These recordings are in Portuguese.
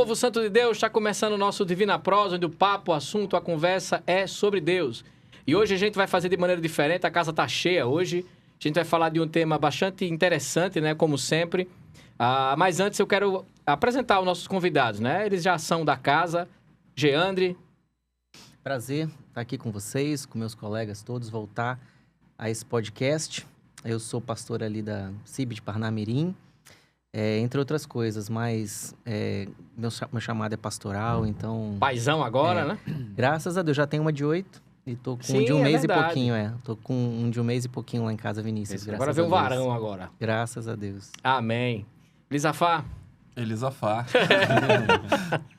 Povo santo de Deus, está começando o nosso Divina Prosa, onde o papo, o assunto, a conversa é sobre Deus. E hoje a gente vai fazer de maneira diferente, a casa está cheia hoje. A gente vai falar de um tema bastante interessante, né, como sempre. Mas antes eu quero apresentar os nossos convidados, né? Eles já são da casa. Geandre. Prazer estar aqui com vocês, com meus colegas todos, voltar a esse podcast. Eu sou pastor ali da CIB de Parnamirim, entre outras coisas, mas meu chamado é pastoral, então... Paizão agora, né? Graças a Deus, já tenho uma de 8 e tô com um de um mês e pouquinho, Tô com um de um mês e pouquinho lá em casa, Vinícius, graças a Deus. Agora vem um varão agora. Graças a Deus. Amém. Elisafá. Elisafá,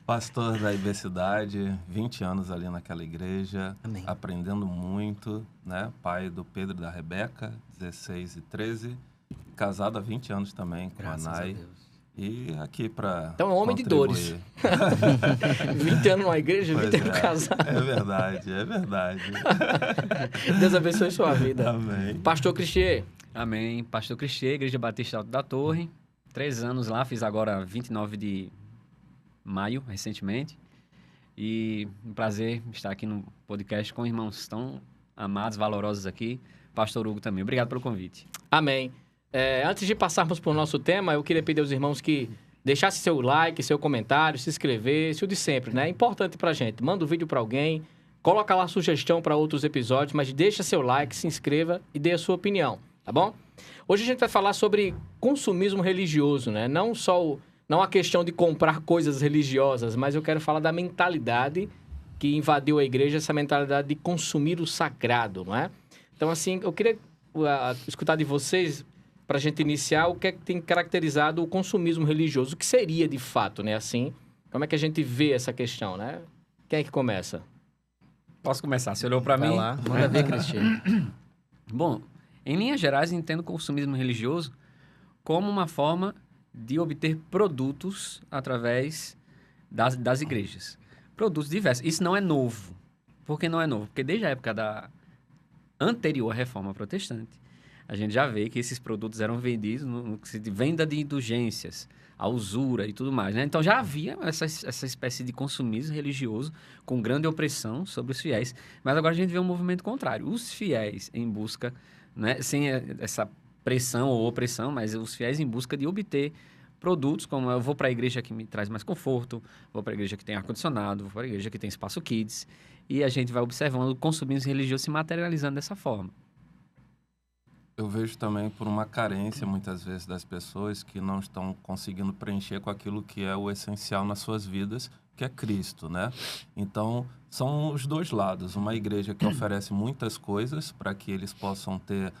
pastor da Ibercidade, 20 anos ali naquela igreja, Amém. Aprendendo muito, né? Pai do Pedro e da Rebeca, 16 e 13, casado há 20 anos também com Graças a Nai. a Deus. E aqui para Então é um homem de dores. 20 anos numa igreja, 20 anos casado. É verdade, é verdade. Deus abençoe sua vida. Amém. Pastor Cristier. Amém. Pastor Cristier, Igreja Batista Alto da Torre. 3 anos lá, fiz agora 29 de maio, recentemente. E um prazer estar aqui no podcast com irmãos tão amados, valorosos aqui. Pastor Hugo também. Obrigado pelo convite. Amém. Antes de passarmos para o nosso tema, eu queria pedir aos irmãos que deixassem seu like, seu comentário, se inscrevessem, o de sempre, né? É importante para a gente. Manda o vídeo para alguém, coloca lá a sugestão para outros episódios, mas deixa seu like, se inscreva e dê a sua opinião, tá bom? Hoje a gente vai falar sobre consumismo religioso, né? Não a questão de comprar coisas religiosas, mas eu quero falar da mentalidade que invadiu a igreja, essa mentalidade de consumir o sagrado, não é? Então, assim, eu queria escutar de vocês, para a gente iniciar, o que é que tem caracterizado o consumismo religioso. O que seria, de fato, né? Assim, como é que a gente vê essa questão, né? Quem é que começa? Posso começar? Você olhou para mim? Vai lá, manda ver, Cristiano. Bom, em linhas gerais, entendo o consumismo religioso como uma forma de obter produtos através das igrejas. Produtos diversos. Isso não é novo. Por que não é novo? Porque desde a época da anterior reforma protestante, a gente já vê que esses produtos eram vendidos no que se de venda de indulgências, a usura e tudo mais, né? Então já havia essa espécie de consumismo religioso com grande opressão sobre os fiéis. Mas agora a gente vê um movimento contrário. Os fiéis em busca, né, sem essa pressão ou opressão, mas os fiéis em busca de obter produtos, como eu vou para a igreja que me traz mais conforto, vou para a igreja que tem ar-condicionado, vou para a igreja que tem espaço kids, e a gente vai observando o consumismo religioso se materializando dessa forma. Eu vejo também por uma carência, muitas vezes, das pessoas que não estão conseguindo preencher com aquilo que é o essencial nas suas vidas, que é Cristo, né? Então, são os dois lados. Uma igreja que oferece muitas coisas para que eles possam ter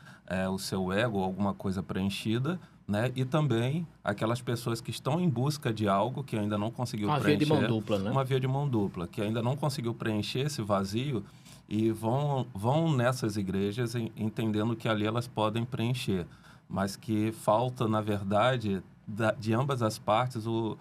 o seu ego, alguma coisa preenchida, né? E também aquelas pessoas que estão em busca de algo que ainda não conseguiu preencher. Uma via de mão dupla, né? Uma via de mão dupla, que ainda não conseguiu preencher esse vazio e vão nessas igrejas entendendo que ali elas podem preencher, mas que falta, na verdade, de ambas as partes, o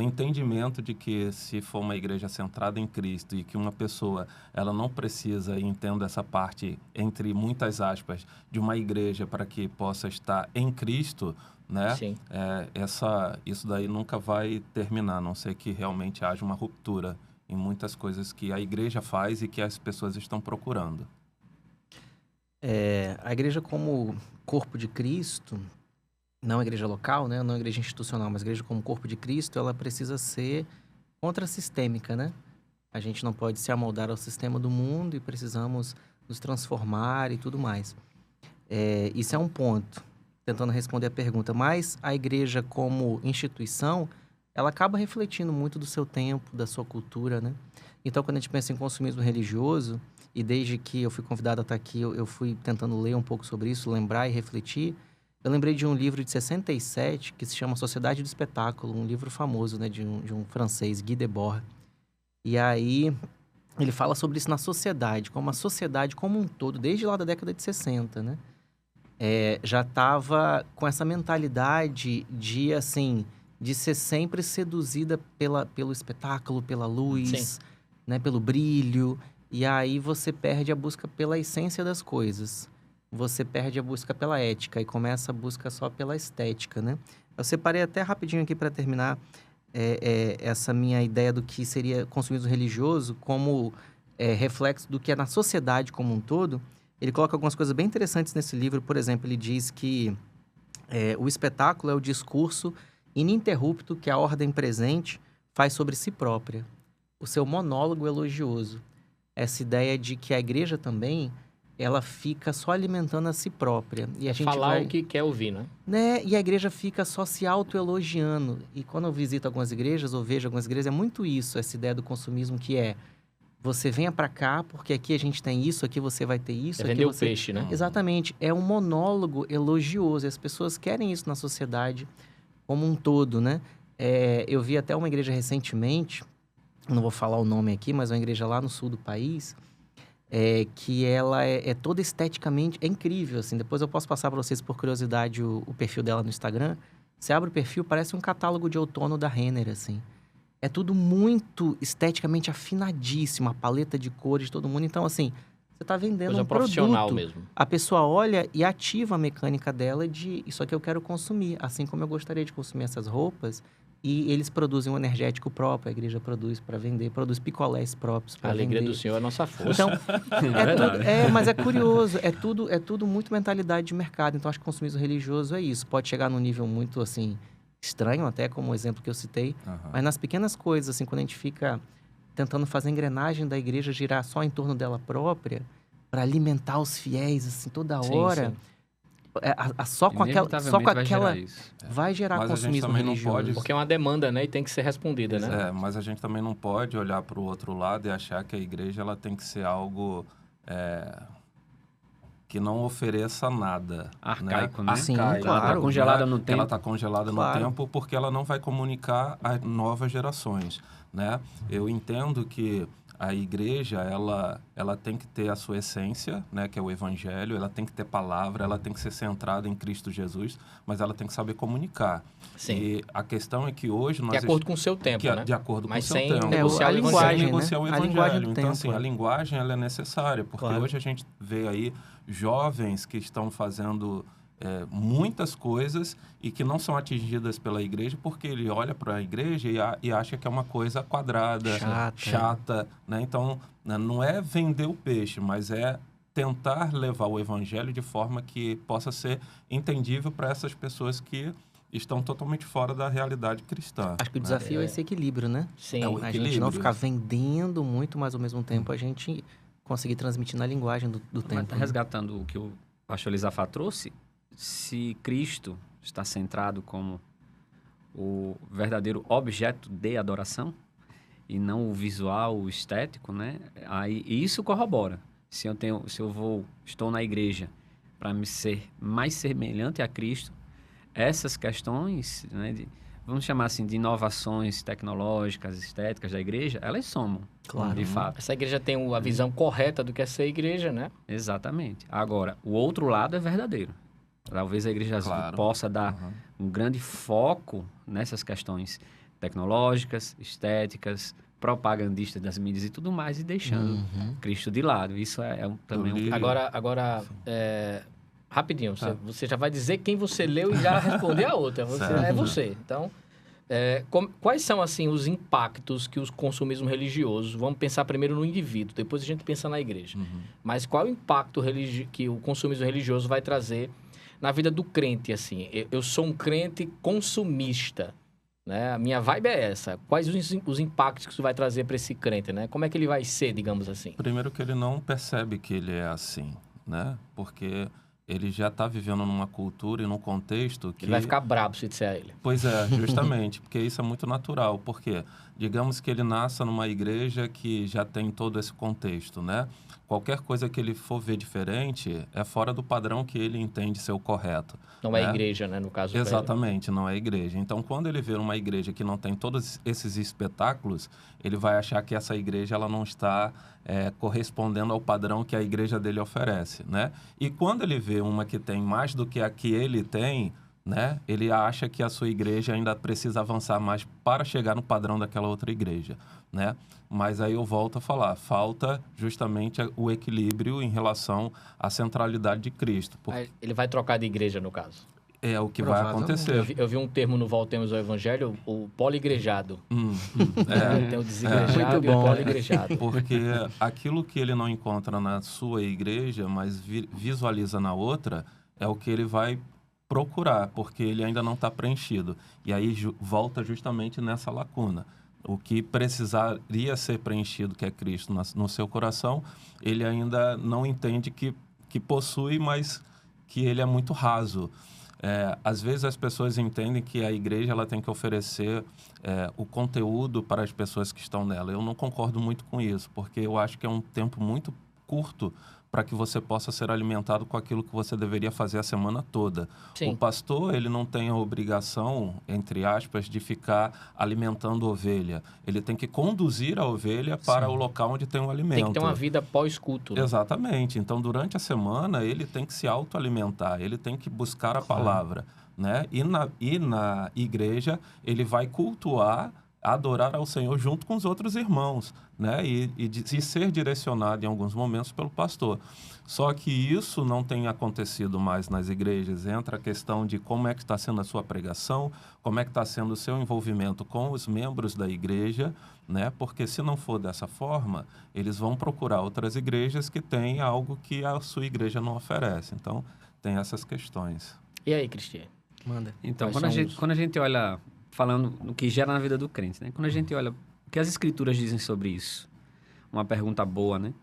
entendimento de que se for uma igreja centrada em Cristo e que uma pessoa ela não precisa, e entendo essa parte, entre muitas aspas, de uma igreja para que possa estar em Cristo, né? Sim. Isso daí nunca vai terminar, a não ser que realmente haja uma ruptura em muitas coisas que a igreja faz e que as pessoas estão procurando. A igreja como corpo de Cristo, não a igreja local, né? Não a igreja institucional, mas a igreja como corpo de Cristo, ela precisa ser contrassistêmica, né? A gente não pode se amoldar ao sistema do mundo e precisamos nos transformar e tudo mais. Isso é um ponto, tentando responder a pergunta. Mas a igreja como instituição, ela acaba refletindo muito do seu tempo, da sua cultura, né? Então, quando a gente pensa em consumismo religioso, e desde que eu fui convidado a estar aqui, eu fui tentando ler um pouco sobre isso, lembrar e refletir. Eu lembrei de um livro de 67 que se chama Sociedade do Espetáculo, um livro famoso, né, de um francês, Guy Debord. E aí, ele fala sobre isso na sociedade, como a sociedade como um todo, desde lá da década de 60, né? Já estava com essa mentalidade de, assim, de ser sempre seduzida pelo espetáculo, pela luz, né, pelo brilho. E aí você perde a busca pela essência das coisas. Você perde a busca pela ética e começa a busca só pela estética, né? Eu separei até rapidinho aqui para terminar essa minha ideia do que seria consumismo religioso como reflexo do que é na sociedade como um todo, ele coloca algumas coisas bem interessantes nesse livro. Por exemplo, ele diz que o espetáculo é o discurso ininterrupto que a ordem presente faz sobre si própria. O seu monólogo elogioso. Essa ideia de que a igreja também, ela fica só alimentando a si própria. E a gente Falar o que quer ouvir, né? E a igreja fica só se autoelogiando. E quando eu visito algumas igrejas, ou vejo algumas igrejas, é muito isso, essa ideia do consumismo que você venha para cá, porque aqui a gente tem isso, aqui você vai ter isso. É aqui vender o você... peixe, né? Exatamente. É um monólogo elogioso. E as pessoas querem isso na sociedade como um todo, né? Eu vi até uma igreja recentemente, não vou falar o nome aqui, mas uma igreja lá no sul do país, que ela é toda esteticamente... É incrível, assim. Depois eu posso passar para vocês, por curiosidade, o perfil dela no Instagram. Você abre o perfil, parece um catálogo de outono da Renner, assim. É tudo muito esteticamente afinadíssimo, a paleta de cores de todo mundo. Então, assim, você está vendendo Coisa um profissional produto. mesmo. A pessoa olha e ativa a mecânica dela de isso aqui eu quero consumir, assim como eu gostaria de consumir essas roupas. E eles produzem um energético próprio, a igreja produz para vender, produz picolés próprios para A vender. alegria do Senhor é a nossa força. Então, mas é curioso, é tudo muito mentalidade de mercado. Então, acho que o consumismo religioso é isso. Pode chegar num nível muito, assim, estranho, até como o exemplo que eu citei. Mas nas pequenas coisas, assim, quando a gente fica tentando fazer a engrenagem da igreja girar só em torno dela própria, para alimentar os fiéis, assim, toda hora... Sim. Só com aquela vai gerar mas consumismo religioso. Não pode... Porque é uma demanda, né? E tem que ser respondida, né? Mas a gente também não pode olhar para o outro lado e achar que a igreja ela tem que ser algo que não ofereça nada. Arcaico, né? Sim, Arcaico, claro. Ela está congelada no tempo. Ela está congelada Claro. no tempo porque ela não vai comunicar a novas gerações, né? Eu entendo que a igreja, ela tem que ter a sua essência, né, que é o evangelho, ela tem que ter palavra, ela tem que ser centrada em Cristo Jesus, mas ela tem que saber comunicar. Sim. E a questão é que hoje nós... De acordo com o seu tempo, né? De acordo mas com o seu sem tempo. negociar a o linguagem, evangelho. né? Negociar o A linguagem evangelho. do Então, tempo, assim, a linguagem ela é necessária, porque Claro. hoje a gente vê aí jovens que estão fazendo... muitas coisas e que não são atingidas pela igreja porque ele olha para a igreja e acha que é uma coisa quadrada, chata, né? Então, não é vender o peixe, mas é tentar levar o evangelho de forma que possa ser entendível para essas pessoas que estão totalmente fora da realidade cristã. Acho que o desafio é esse equilíbrio, né? Sim. o A gente equilíbrio. não ficar vendendo muito, mas ao mesmo tempo a gente conseguir transmitir na linguagem do Mas tempo. né? resgatando o que o pastor Elisafá trouxe, se Cristo está centrado como o verdadeiro objeto de adoração e não o visual, o estético, né? Aí isso corrobora. Se eu estou na igreja para me ser mais semelhante a Cristo, essas questões, né, vamos chamar assim de inovações tecnológicas, estéticas da igreja, elas somam, Claro. de fato. Essa igreja tem a visão correta do que é ser igreja, né? Exatamente. Agora, o outro lado é verdadeiro. Talvez a igreja possa dar um grande foco nessas questões tecnológicas, estéticas, propagandistas das mídias e tudo mais, e deixando Cristo de lado. Isso também um... Agora rapidinho, você já vai dizer quem você leu e já responder a outra. É você. Então, quais são, assim, os impactos que o consumismo religioso... Vamos pensar primeiro no indivíduo, depois a gente pensa na igreja. Mas qual é o impacto que o consumismo religioso vai trazer na vida do crente, assim? Eu sou um crente consumista, né? A minha vibe é essa. Quais os impactos que isso vai trazer para esse crente, né? Como é que ele vai ser, digamos assim? Primeiro que ele não percebe que ele é assim, né? Porque ele já está vivendo numa cultura e num contexto que... Ele vai ficar brabo se disser a ele. Pois é, justamente, porque isso é muito natural. Porque, digamos que ele nasça numa igreja que já tem todo esse contexto, né? Qualquer coisa que ele for ver diferente é fora do padrão que ele entende ser o correto. Não é igreja, né, no caso. Exatamente, não é igreja. Então, quando ele vê uma igreja que não tem todos esses espetáculos, ele vai achar que essa igreja ela não está correspondendo ao padrão que a igreja dele oferece, né? E quando ele vê uma que tem mais do que a que ele tem, né? Ele acha que a sua igreja ainda precisa avançar mais para chegar no padrão daquela outra igreja, né? Mas aí eu volto a falar, falta justamente o equilíbrio em relação à centralidade de Cristo. Ele vai trocar de igreja, no caso. É o que vai acontecer. Eu vi um termo no Voltemos ao Evangelho, o poligrejado. Tem o desigrejado e o poligrejado. Porque aquilo que ele não encontra na sua igreja, mas visualiza na outra, é o que ele vai procurar, porque ele ainda não está preenchido. E aí volta justamente nessa lacuna. O que precisaria ser preenchido, que é Cristo no seu coração, ele ainda não entende que possui, mas que ele é muito raso. Às vezes as pessoas entendem que a igreja ela tem que oferecer o conteúdo para as pessoas que estão nela. Eu não concordo muito com isso, porque eu acho que é um tempo muito curto para que você possa ser alimentado com aquilo que você deveria fazer a semana toda. Sim. O pastor, ele não tem a obrigação, entre aspas, de ficar alimentando a ovelha. Ele tem que conduzir a ovelha para o local onde tem o alimento. Tem que ter uma vida pós-culto. Né? Exatamente. Então, durante a semana, ele tem que se autoalimentar, ele tem que buscar a palavra, né? E na igreja, ele vai cultuar, adorar ao Senhor junto com os outros irmãos, né? E ser direcionado em alguns momentos pelo pastor. Só que isso não tem acontecido mais nas igrejas. Entra a questão de como é que está sendo a sua pregação, como é que está sendo o seu envolvimento com os membros da igreja, né? Porque se não for dessa forma, eles vão procurar outras igrejas que têm algo que a sua igreja não oferece. Então, tem essas questões. E aí, Cristiano? Manda. Então, quando a gente olha, falando no que gera na vida do crente, né? Quando a gente olha o que as escrituras dizem sobre isso, uma pergunta boa, né?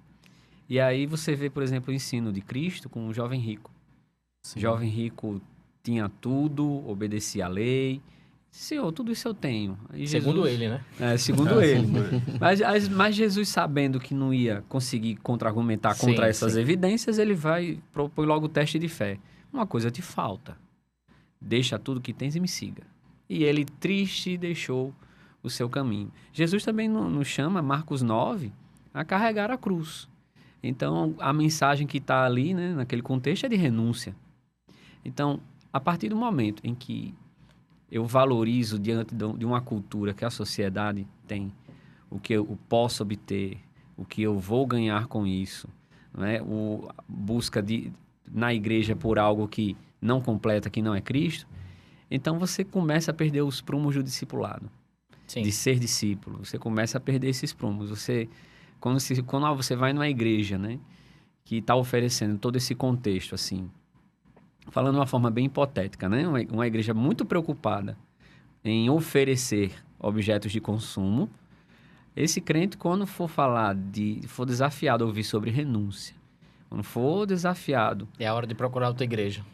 E aí você vê, por exemplo, o ensino de Cristo com um jovem rico. O jovem rico tinha tudo, obedecia à lei. Senhor, tudo isso eu tenho. Aí Segundo ele, né? Segundo ele. Mas Jesus, sabendo que não ia conseguir contra-argumentar contra essas evidências, ele vai propor logo o teste de fé. Uma coisa te falta. Deixa tudo que tens e me siga. E ele, triste, deixou o seu caminho. Jesus também nos chama, Marcos 9, a carregar a cruz. Então, a mensagem que está ali, né, naquele contexto, é de renúncia. Então, a partir do momento em que eu valorizo diante de uma cultura que a sociedade tem, o que eu posso obter, o que eu vou ganhar com isso, né, busca na igreja por algo que não completa, que não é Cristo, então você começa a perder os prumos do discipulado, de ser discípulo. Você começa a perder esses prumos. Quando você vai numa igreja, né, que está oferecendo todo esse contexto, assim, falando de uma forma bem hipotética, né, uma igreja muito preocupada em oferecer objetos de consumo, esse crente, quando for for desafiado a ouvir sobre renúncia, quando for desafiado... É a hora de procurar outra igreja.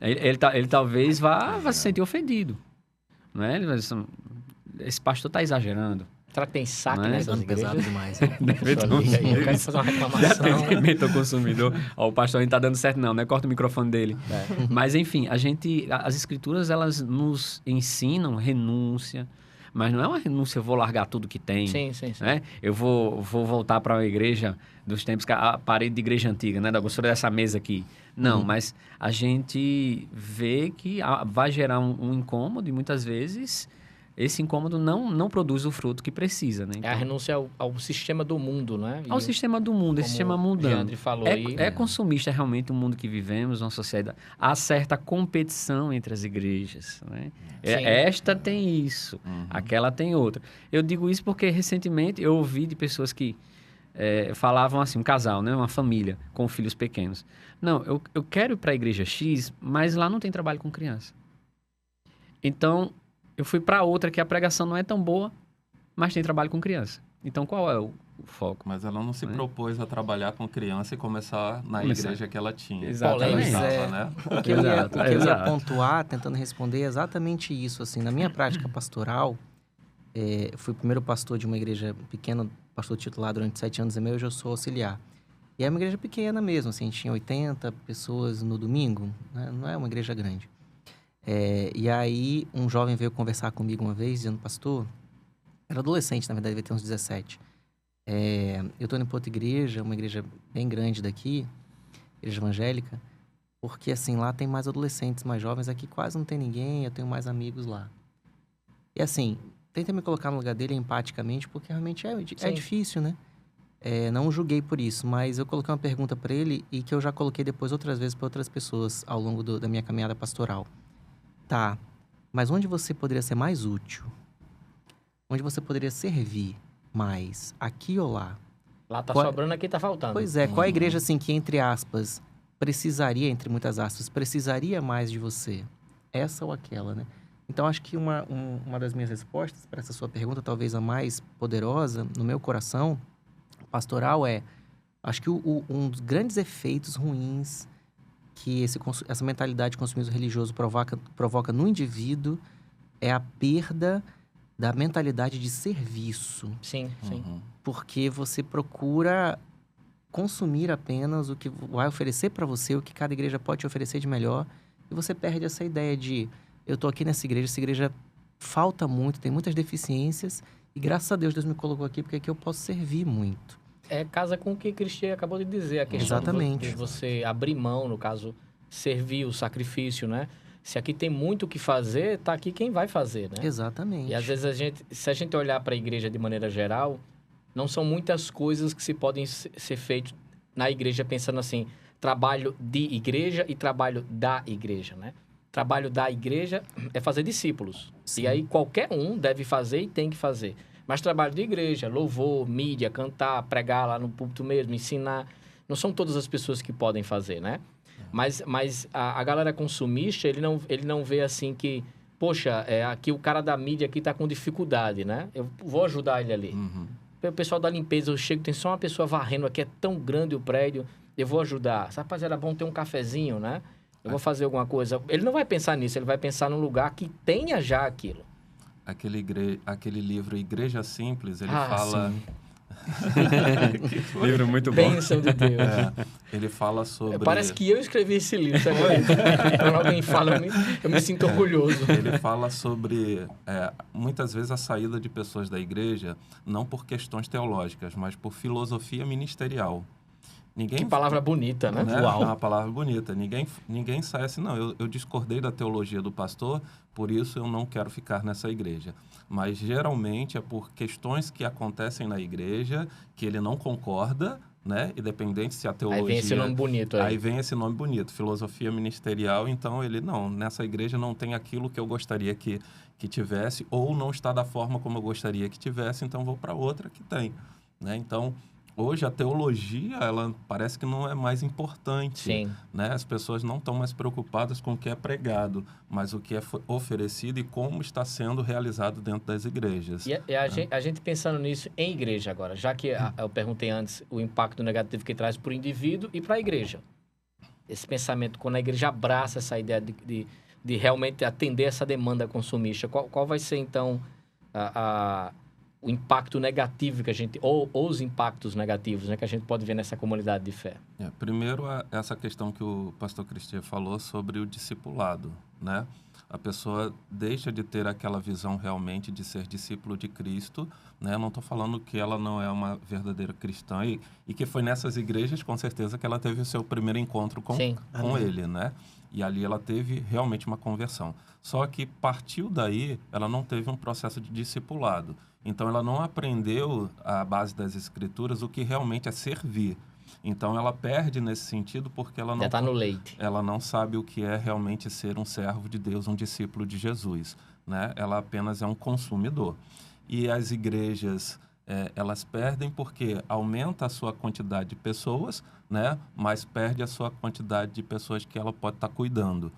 Ele talvez vá se sentir ofendido, não é? Ele vai dizer, esse pastor está exagerando. Será que tem saque nessas igrejas? Pesado demais. Eu quero fazer uma reclamação. Atendimento ao consumidor. O pastor não está dando certo não, né? Corta o microfone dele. Mas, enfim, as escrituras, elas nos ensinam renúncia, mas não é uma renúncia, eu vou largar tudo que tem. Sim. Né? Eu vou voltar para a igreja dos tempos, a parede de igreja antiga, né? Da grossura dessa mesa aqui. Não, mas a gente vê que vai gerar um incômodo e muitas vezes... esse incômodo não produz o fruto que precisa, né? Então, é a renúncia ao sistema do mundo, né? Ao sistema do mundo, esse sistema mundano. Leandro falou aí. É consumista realmente o mundo que vivemos, uma sociedade. Há certa competição entre as igrejas, né? Esta tem isso, aquela tem outra. Eu digo isso porque recentemente eu ouvi de pessoas que falavam assim, um casal, né? Uma família com filhos pequenos. Não, eu quero ir para a igreja X, mas lá não tem trabalho com criança. Então... eu fui para outra que a pregação não é tão boa, mas tem trabalho com criança. Então, qual é o foco? Mas ela não se propôs a trabalhar com criança e começar na igreja que ela tinha. Exatamente. Né? O que eu ia pontuar, tentando responder, é exatamente isso. Assim, na minha prática pastoral, eu fui o primeiro pastor de uma igreja pequena, pastor titular durante 7 anos e meio, hoje eu sou auxiliar. E é uma igreja pequena mesmo, assim, a gente tinha 80 pessoas no domingo, né? Não é uma igreja grande. E aí, um jovem veio conversar comigo uma vez, dizendo, pastor, era adolescente, na verdade, devia ter uns 17. Eu estou indo para outra igreja, uma igreja bem grande daqui, igreja evangélica, porque, assim, lá tem mais adolescentes, mais jovens, aqui quase não tem ninguém, eu tenho mais amigos lá. E, assim, tenta me colocar no lugar dele empaticamente, porque realmente é difícil, né? Não o julguei por isso, mas eu coloquei uma pergunta para ele e que eu já coloquei depois outras vezes para outras pessoas ao longo da minha caminhada pastoral. Tá, mas onde você poderia ser mais útil? Onde você poderia servir mais? Aqui ou lá? Lá tá Qual- sobrando, aqui tá faltando. Pois é, qual a igreja, assim, que, entre aspas, precisaria, entre muitas aspas, precisaria mais de você? Essa ou aquela, né? Então, acho que uma das minhas respostas para essa sua pergunta, talvez a mais poderosa no meu coração pastoral acho que um dos grandes efeitos ruins que essa mentalidade de consumismo religioso provoca no indivíduo é a perda da mentalidade de serviço. Sim, sim. Porque você procura consumir apenas o que vai oferecer para você, o que cada igreja pode te oferecer de melhor, e você perde essa ideia de eu tô aqui nessa igreja falta muito, tem muitas deficiências, e graças a Deus me colocou aqui porque aqui eu posso servir muito. Casa com o que Cristian acabou de dizer, a questão Exatamente. de você abrir mão, no caso, servir o sacrifício, né? Se aqui tem muito o que fazer, tá aqui quem vai fazer, né? Exatamente. E às vezes se a gente olhar para a igreja de maneira geral, não são muitas coisas que se podem ser feitas na igreja pensando assim, trabalho de igreja e trabalho da igreja, né? Trabalho da igreja é fazer discípulos. Sim. E aí qualquer um deve fazer e tem que fazer. Mas trabalho de igreja, louvor, mídia, cantar, pregar lá no púlpito mesmo, ensinar, não são todas as pessoas que podem fazer, né? Mas a galera consumista, ele não vê assim que, poxa, aqui o cara da mídia aqui tá com dificuldade, né? Eu vou ajudar ele ali. O pessoal da limpeza, eu chego, tem só uma pessoa varrendo aqui, é tão grande o prédio, eu vou ajudar. Rapaz, era bom ter um cafezinho, né? Eu vou fazer alguma coisa. Ele não vai pensar nisso, ele vai pensar num lugar que tenha já aquilo. Aquele livro Igreja Simples, ele fala... sim. Livro muito bom. Bênção de Deus. Ele fala sobre... Parece que eu escrevi esse livro, sabe? Quando alguém fala, eu me sinto orgulhoso. Ele fala sobre, muitas vezes, a saída de pessoas da igreja, não por questões teológicas, mas por filosofia ministerial. Que palavra bonita, né? É uma palavra bonita. Ninguém sai assim, não, eu discordei da teologia do pastor, por isso eu não quero ficar nessa igreja. Mas, geralmente, é por questões que acontecem na igreja, que ele não concorda, né? Independente se a teologia... Aí vem esse nome bonito aí. Aí vem esse nome bonito, filosofia ministerial. Então, ele, não, nessa igreja não tem aquilo que eu gostaria que tivesse, ou não está da forma como eu gostaria que tivesse, então vou para outra que tem, né? Então... Hoje, a teologia, ela parece que não é mais importante. Sim. Né? As pessoas não estão mais preocupadas com o que é pregado, mas o que é oferecido e como está sendo realizado dentro das igrejas. E a gente pensando nisso em igreja agora, já que eu perguntei antes o impacto negativo que traz para o indivíduo e para a igreja. Esse pensamento, quando a igreja abraça essa ideia de realmente atender essa demanda consumista, qual vai ser, então, o impacto negativo que a gente... Ou os impactos negativos, né, que a gente pode ver nessa comunidade de fé? Primeiro, essa questão que o pastor Cristian falou sobre o discipulado, né? A pessoa deixa de ter aquela visão realmente de ser discípulo de Cristo, né? Eu não estou falando que ela não é uma verdadeira cristã e que foi nessas igrejas, com certeza, que ela teve o seu primeiro encontro com ele, né? E ali ela teve realmente uma conversão. Só que partiu daí, ela não teve um processo de discipulado. Então, ela não aprendeu, à base das escrituras, o que realmente é servir. Então, ela perde nesse sentido porque ela não... Já está no leite. Ela não sabe o que é realmente ser um servo de Deus, um discípulo de Jesus, né? Ela apenas é um consumidor. E as igrejas, elas perdem porque aumenta a sua quantidade de pessoas, né? Mas perde a sua quantidade de pessoas que ela pode estar cuidando.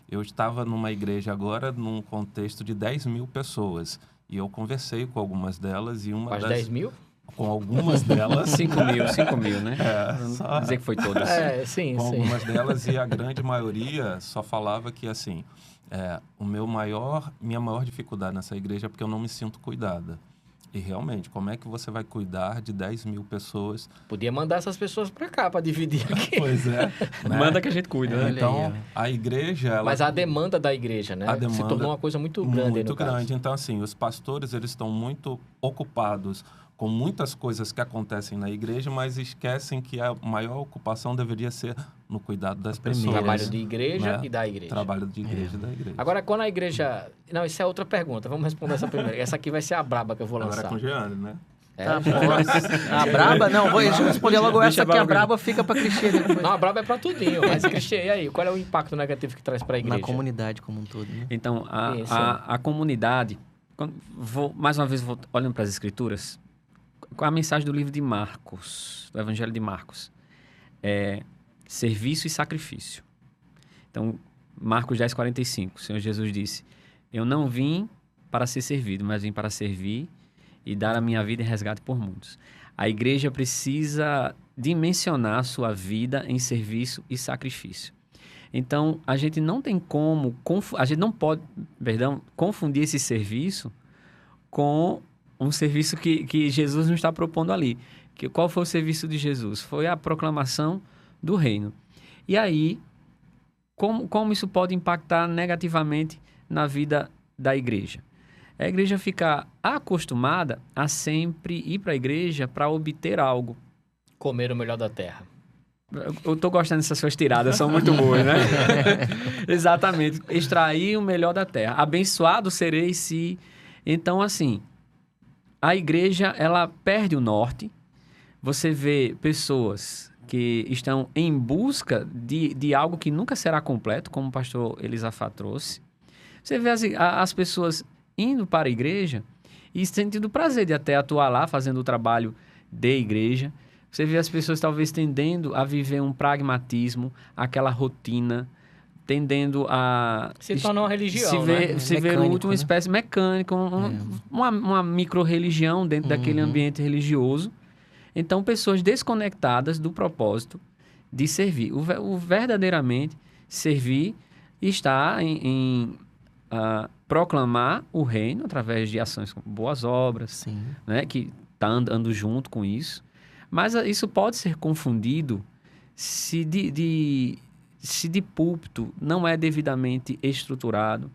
Eu estava numa igreja agora, num contexto de 10 mil pessoas. E eu conversei com algumas delas e uma Quase das... 10 mil? Com algumas delas... 5 mil, né? Não dizer que foi todas. Sim, com sim. algumas delas, e a grande maioria só falava que, assim, minha maior dificuldade nessa igreja é porque eu não me sinto cuidada. E, realmente, como é que você vai cuidar de 10 mil pessoas? Podia mandar essas pessoas para cá, para dividir aqui. Pois é. Né? Manda que a gente cuida, né? Então, a igreja... Ela... Mas a demanda da igreja, né? Se tornou uma coisa muito grande. Muito grande. Então, assim, os pastores, eles estão muito ocupados com muitas coisas que acontecem na igreja, mas esquecem que a maior ocupação deveria ser no cuidado das pessoas. Trabalho de igreja, né? E da igreja. Trabalho de igreja e da igreja. Agora, quando a igreja... Não, isso é outra pergunta. Vamos responder essa primeira. Essa aqui vai ser a braba que eu vou lançar. Agora é com o Jeane, né? Tá bom. A braba, não, deixa eu responder logo Deixa essa, que a braba braba fica pra Cristiane depois. Não, a braba é pra tudinho. Mas, Cristian, e aí? Qual é o impacto negativo que traz pra igreja? Na comunidade como um todo, né? Então, Isso. a comunidade... mais uma vez, vou olhando para as Escrituras, qual a mensagem do livro de Marcos, do Evangelho de Marcos? É serviço e sacrifício. Então, Marcos 10:45, o Senhor Jesus disse: eu não vim para ser servido, mas vim para servir e dar a minha vida em resgate por muitos. A igreja precisa dimensionar a sua vida em serviço e sacrifício. Então, a gente não tem como, a gente não pode, confundir esse serviço com um serviço que Jesus nos está propondo ali. Qual foi o serviço de Jesus? Foi a proclamação do reino. E aí, como isso pode impactar negativamente na vida da igreja? A igreja fica acostumada a sempre ir para a igreja para obter algo. Comer o melhor da terra. Eu tô gostando dessas suas tiradas, são muito boas, né? Exatamente. Extrair o melhor da terra. Abençoado serei se... Então, assim, a igreja, ela perde o norte. Você vê pessoas que estão em busca de algo que nunca será completo, como o pastor Elisafá trouxe. Você vê as pessoas indo para a igreja e sentindo prazer de até atuar lá, fazendo o trabalho de igreja. Você vê as pessoas talvez tendendo a viver um pragmatismo, aquela rotina, tendendo a... Se torna uma religião, Se vê uma espécie mecânica, uma micro-religião dentro daquele ambiente religioso. Então, pessoas desconectadas do propósito de servir. O verdadeiramente servir está em proclamar o reino através de ações como boas obras, né, que está andando junto com isso. Mas isso pode ser confundido se de púlpito não é devidamente estruturado,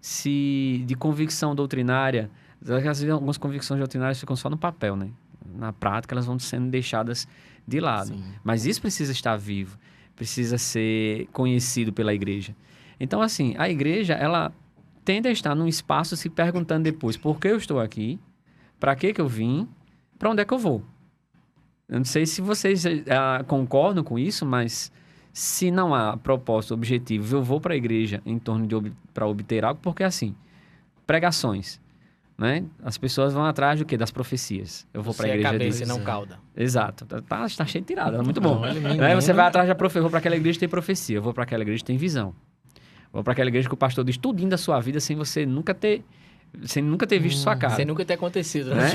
se de convicção doutrinária, às vezes algumas convicções doutrinárias ficam só no papel, né? Na prática elas vão sendo deixadas de lado. Sim. Mas isso precisa estar vivo, precisa ser conhecido pela igreja. Então, assim, a igreja, ela tende a estar num espaço se perguntando depois, por que eu estou aqui? Para que eu vim? Para onde é que eu vou? Eu não sei se vocês concordam com isso, mas se não há propósito objetivo, eu vou para a igreja em torno para obter algo, porque assim, pregações, né? As pessoas vão atrás do quê? Das profecias. Eu vou para a igreja cabeça e não cauda. Exato. Tá cheio de tirada, muito bom. Né? Você vai atrás da profecia, eu vou para aquela igreja que tem profecia, eu vou para aquela igreja que tem visão. Eu vou para aquela igreja que o pastor diz tudinho da sua vida sem você nunca ter visto sua cara. Sem nunca ter acontecido, né?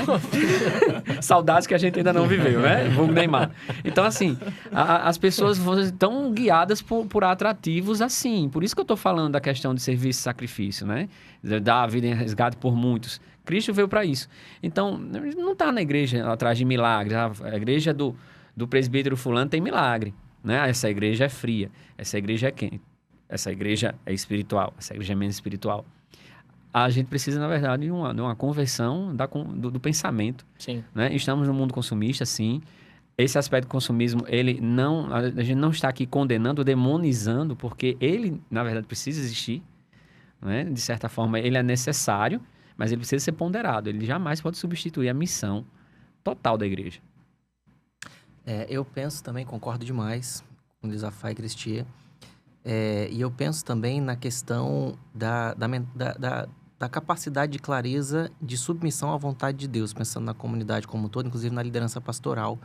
Saudades que a gente ainda não viveu, né? Vulgo Neymar. Então, assim, as pessoas estão guiadas por atrativos assim. Por isso que eu estou falando da questão de serviço e sacrifício, né? Dar a vida em resgate por muitos. Cristo veio para isso. Então, não está na igreja atrás de milagres. A igreja do presbítero fulano tem milagre, né? Essa igreja é fria. Essa igreja é quente. Essa igreja é espiritual. Essa igreja é menos espiritual. A gente precisa, na verdade, de uma conversão do pensamento. Sim. Né? Estamos no mundo consumista, sim. Esse aspecto do consumismo, a gente não está aqui condenando, demonizando, porque ele, na verdade, precisa existir. Né? De certa forma, ele é necessário, mas ele precisa ser ponderado. Ele jamais pode substituir a missão total da igreja. Eu penso também, concordo demais com Elisafá e Cristian. E eu penso também na questão da capacidade de clareza de submissão à vontade de Deus, pensando na comunidade como um todo, inclusive na liderança pastoral,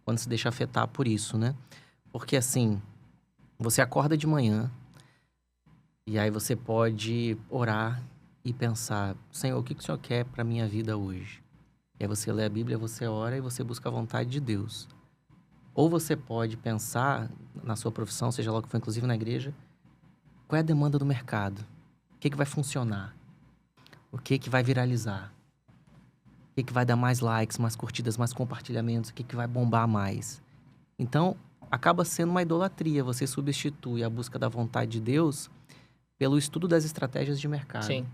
quando se deixa afetar por isso, né? Porque, assim, você acorda de manhã e aí você pode orar e pensar, Senhor, o que o Senhor quer para a minha vida hoje? E aí você lê a Bíblia, você ora e você busca a vontade de Deus. Ou você pode pensar na sua profissão, seja lá o que for, inclusive na igreja, qual é a demanda do mercado? O que vai funcionar? O que vai viralizar? O que vai dar mais likes, mais curtidas, mais compartilhamentos? O que vai bombar mais? Então, acaba sendo uma idolatria. Você substitui a busca da vontade de Deus pelo estudo das estratégias de mercado. Sim.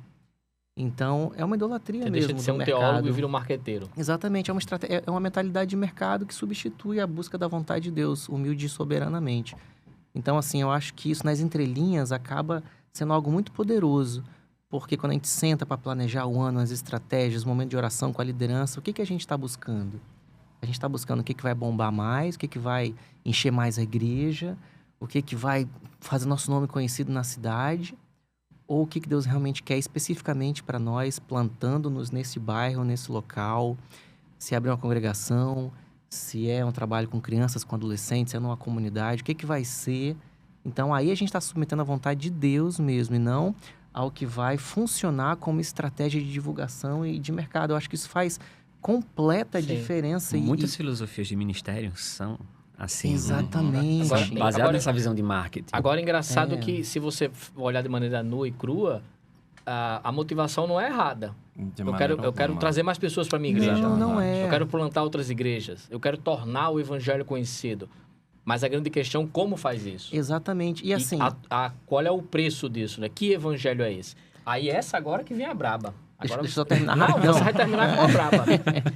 Então, é uma idolatria mesmo. Você deixa de ser um teólogo e vira um marqueteiro. Exatamente. É uma mentalidade de mercado que substitui a busca da vontade de Deus, humilde e soberanamente. Então, assim, eu acho que isso nas entrelinhas acaba sendo algo muito poderoso Porque quando a gente senta para planejar o ano, as estratégias, o momento de oração com a liderança, o que a gente está buscando? A gente está buscando o que vai bombar mais, o que vai encher mais a igreja, o que vai fazer nosso nome conhecido na cidade, ou o que Deus realmente quer especificamente para nós, plantando-nos nesse bairro, nesse local, se abrir uma congregação, se é um trabalho com crianças, com adolescentes, se é numa comunidade, o que vai ser. Então, aí a gente está submetendo à vontade de Deus mesmo, e não ao que vai funcionar como estratégia de divulgação e de mercado. Eu acho que isso faz completa diferença. Muitas filosofias de ministério são assim. Exatamente. Baseado nessa visão de marketing. Agora, engraçado que se você olhar de maneira nua e crua, a motivação não é errada. Eu quero trazer mais pessoas para minha igreja. Não é. Eu quero plantar outras igrejas. Eu quero tornar o evangelho conhecido. Mas a grande questão, como faz isso? Exatamente. E assim... qual é o preço disso, né? Que evangelho é esse? Aí essa agora que vem a braba. Agora, deixa eu terminar. Não, você vai terminar com a braba.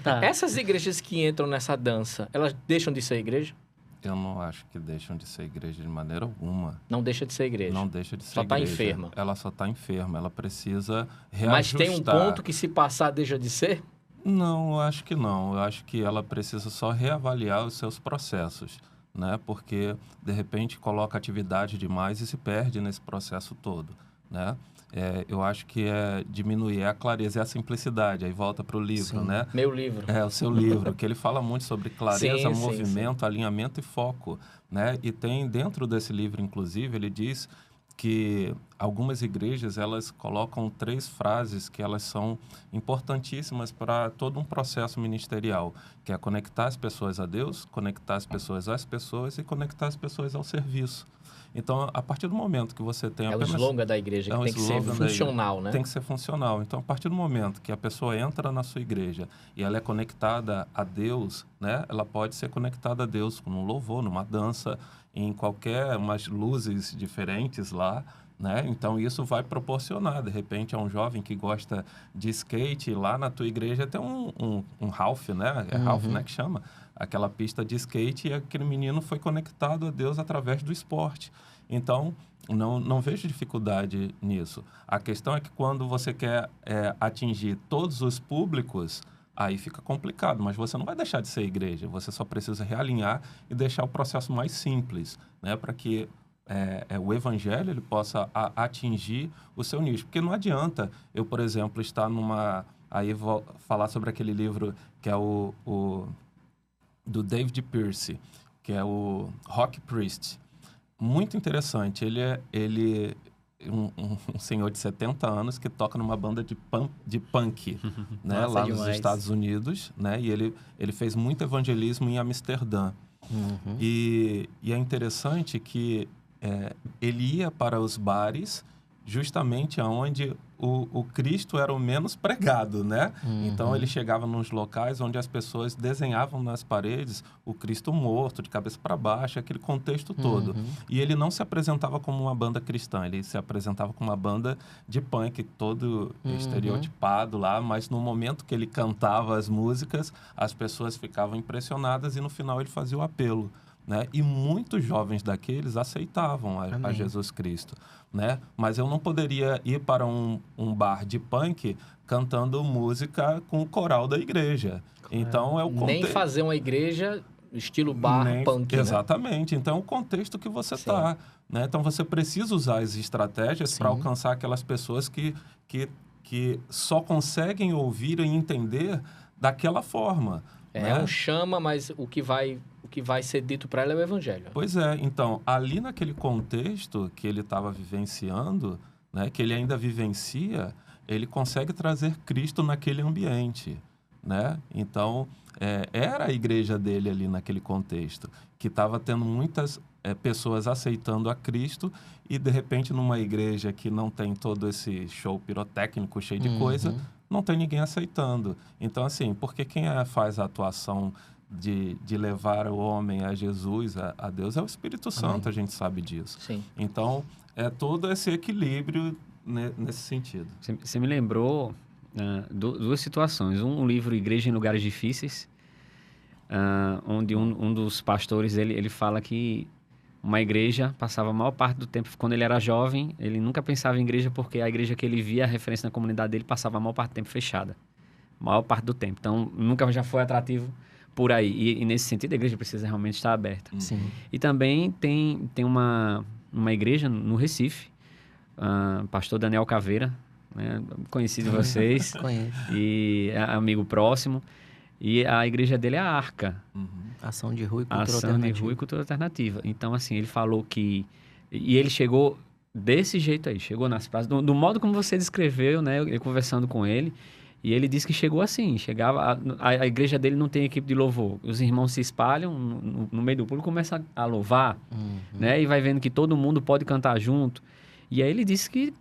Tá. Essas igrejas que entram nessa dança, elas deixam de ser igreja? Eu não acho que deixam de ser igreja de maneira alguma. Não deixa de ser igreja. Não deixa de ser só igreja. Só está enferma. Ela só está enferma. Ela precisa reajustar. Mas tem um ponto que se passar deixa de ser? Não, eu acho que não. Eu acho que ela precisa só reavaliar os seus processos, né? Porque, de repente, coloca atividade demais e se perde nesse processo todo, né? Eu acho que é diminuir a clareza e a simplicidade. Aí volta para o livro, Sim. né? Meu livro. O seu livro, que ele fala muito sobre clareza, sim, movimento, sim. alinhamento e foco, né? E tem dentro desse livro, inclusive, ele diz que algumas igrejas, elas colocam 3 frases que elas são importantíssimas para todo um processo ministerial, que é conectar as pessoas a Deus, conectar as pessoas às pessoas e conectar as pessoas ao serviço. Então, a partir do momento que você tem apenas... É o slogan da igreja, que tem que ser funcional, né? Tem que ser funcional. Então, a partir do momento que a pessoa entra na sua igreja e ela é conectada a Deus, né? Ela pode ser conectada a Deus num louvor, numa dança, em qualquer umas luzes diferentes lá, né? Então, isso vai proporcionar, de repente, a um jovem que gosta de skate, lá na tua igreja tem um Ralph, né? É Ralph, né, que chama? Aquela pista de skate, e aquele menino foi conectado a Deus através do esporte. Então, não vejo dificuldade nisso. A questão é que quando você quer atingir todos os públicos, aí fica complicado, mas você não vai deixar de ser igreja, você só precisa realinhar e deixar o processo mais simples, né? Para que o evangelho ele possa atingir o seu nicho. Porque não adianta eu, por exemplo, estar numa... Aí vou falar sobre aquele livro que é do David Pearce, que é o Rock Priest. Muito interessante. Ele é um senhor de 70 anos que toca numa banda de punk, né, lá nos Estados Unidos, né? E ele fez muito evangelismo em Amsterdã. Uhum. E é interessante que ele ia para os bares justamente aonde o Cristo era o menos pregado, né? Uhum. Então, ele chegava nos locais onde as pessoas desenhavam nas paredes o Cristo morto, de cabeça para baixo, aquele contexto todo. Uhum. E ele não se apresentava como uma banda cristã, ele se apresentava como uma banda de punk, todo estereotipado lá, mas no momento que ele cantava as músicas, as pessoas ficavam impressionadas e no final ele fazia o apelo, né? E muitos jovens daqueles aceitavam a Jesus Cristo, né? Mas eu não poderia ir para um bar de punk cantando música com o coral da igreja. Então, é o contexto... Nem fazer uma igreja estilo bar punk, exatamente. Né? Então, é o contexto que você está, né? Então, você precisa usar as estratégias para alcançar aquelas pessoas que só conseguem ouvir e entender daquela forma. É um chama, mas o que vai ser dito para ela é o evangelho. Pois é. Então, ali naquele contexto que ele estava vivenciando, né, que ele ainda vivencia, ele consegue trazer Cristo naquele ambiente, né? Então, era a igreja dele ali naquele contexto, que estava tendo muitas pessoas aceitando a Cristo e, de repente, numa igreja que não tem todo esse show pirotécnico cheio de coisa, não tem ninguém aceitando. Então, assim, porque quem faz a atuação de levar o homem a Jesus, a Deus, é o Espírito Santo, a gente sabe disso. Sim. Então, é todo esse equilíbrio nesse sentido. Você me lembrou duas situações. Um livro, Igreja em Lugares Difíceis, onde um dos pastores, ele fala que uma igreja, passava a maior parte do tempo, quando ele era jovem, ele nunca pensava em igreja, porque a igreja que ele via, a referência na comunidade dele, passava a maior parte do tempo fechada. A maior parte do tempo. Então, nunca já foi atrativo por aí. E nesse sentido, a igreja precisa realmente estar aberta. Sim. E também tem uma igreja no Recife, pastor Daniel Caveira, né, conhecido de vocês, Conheço. e amigo próximo. E a igreja dele é a Arca. Ação de Rua e Cultura Ação de Alternativa. Rua e Cultura Alternativa. Então, assim, ele falou que... E ele chegou desse jeito aí, chegou nas praças, do modo como você descreveu, né? Eu conversando com ele, e ele disse que chegou assim, chegava... A igreja dele não tem equipe de louvor. Os irmãos se espalham no meio do público, começa a louvar, né? E vai vendo que todo mundo pode cantar junto. E aí ele disse que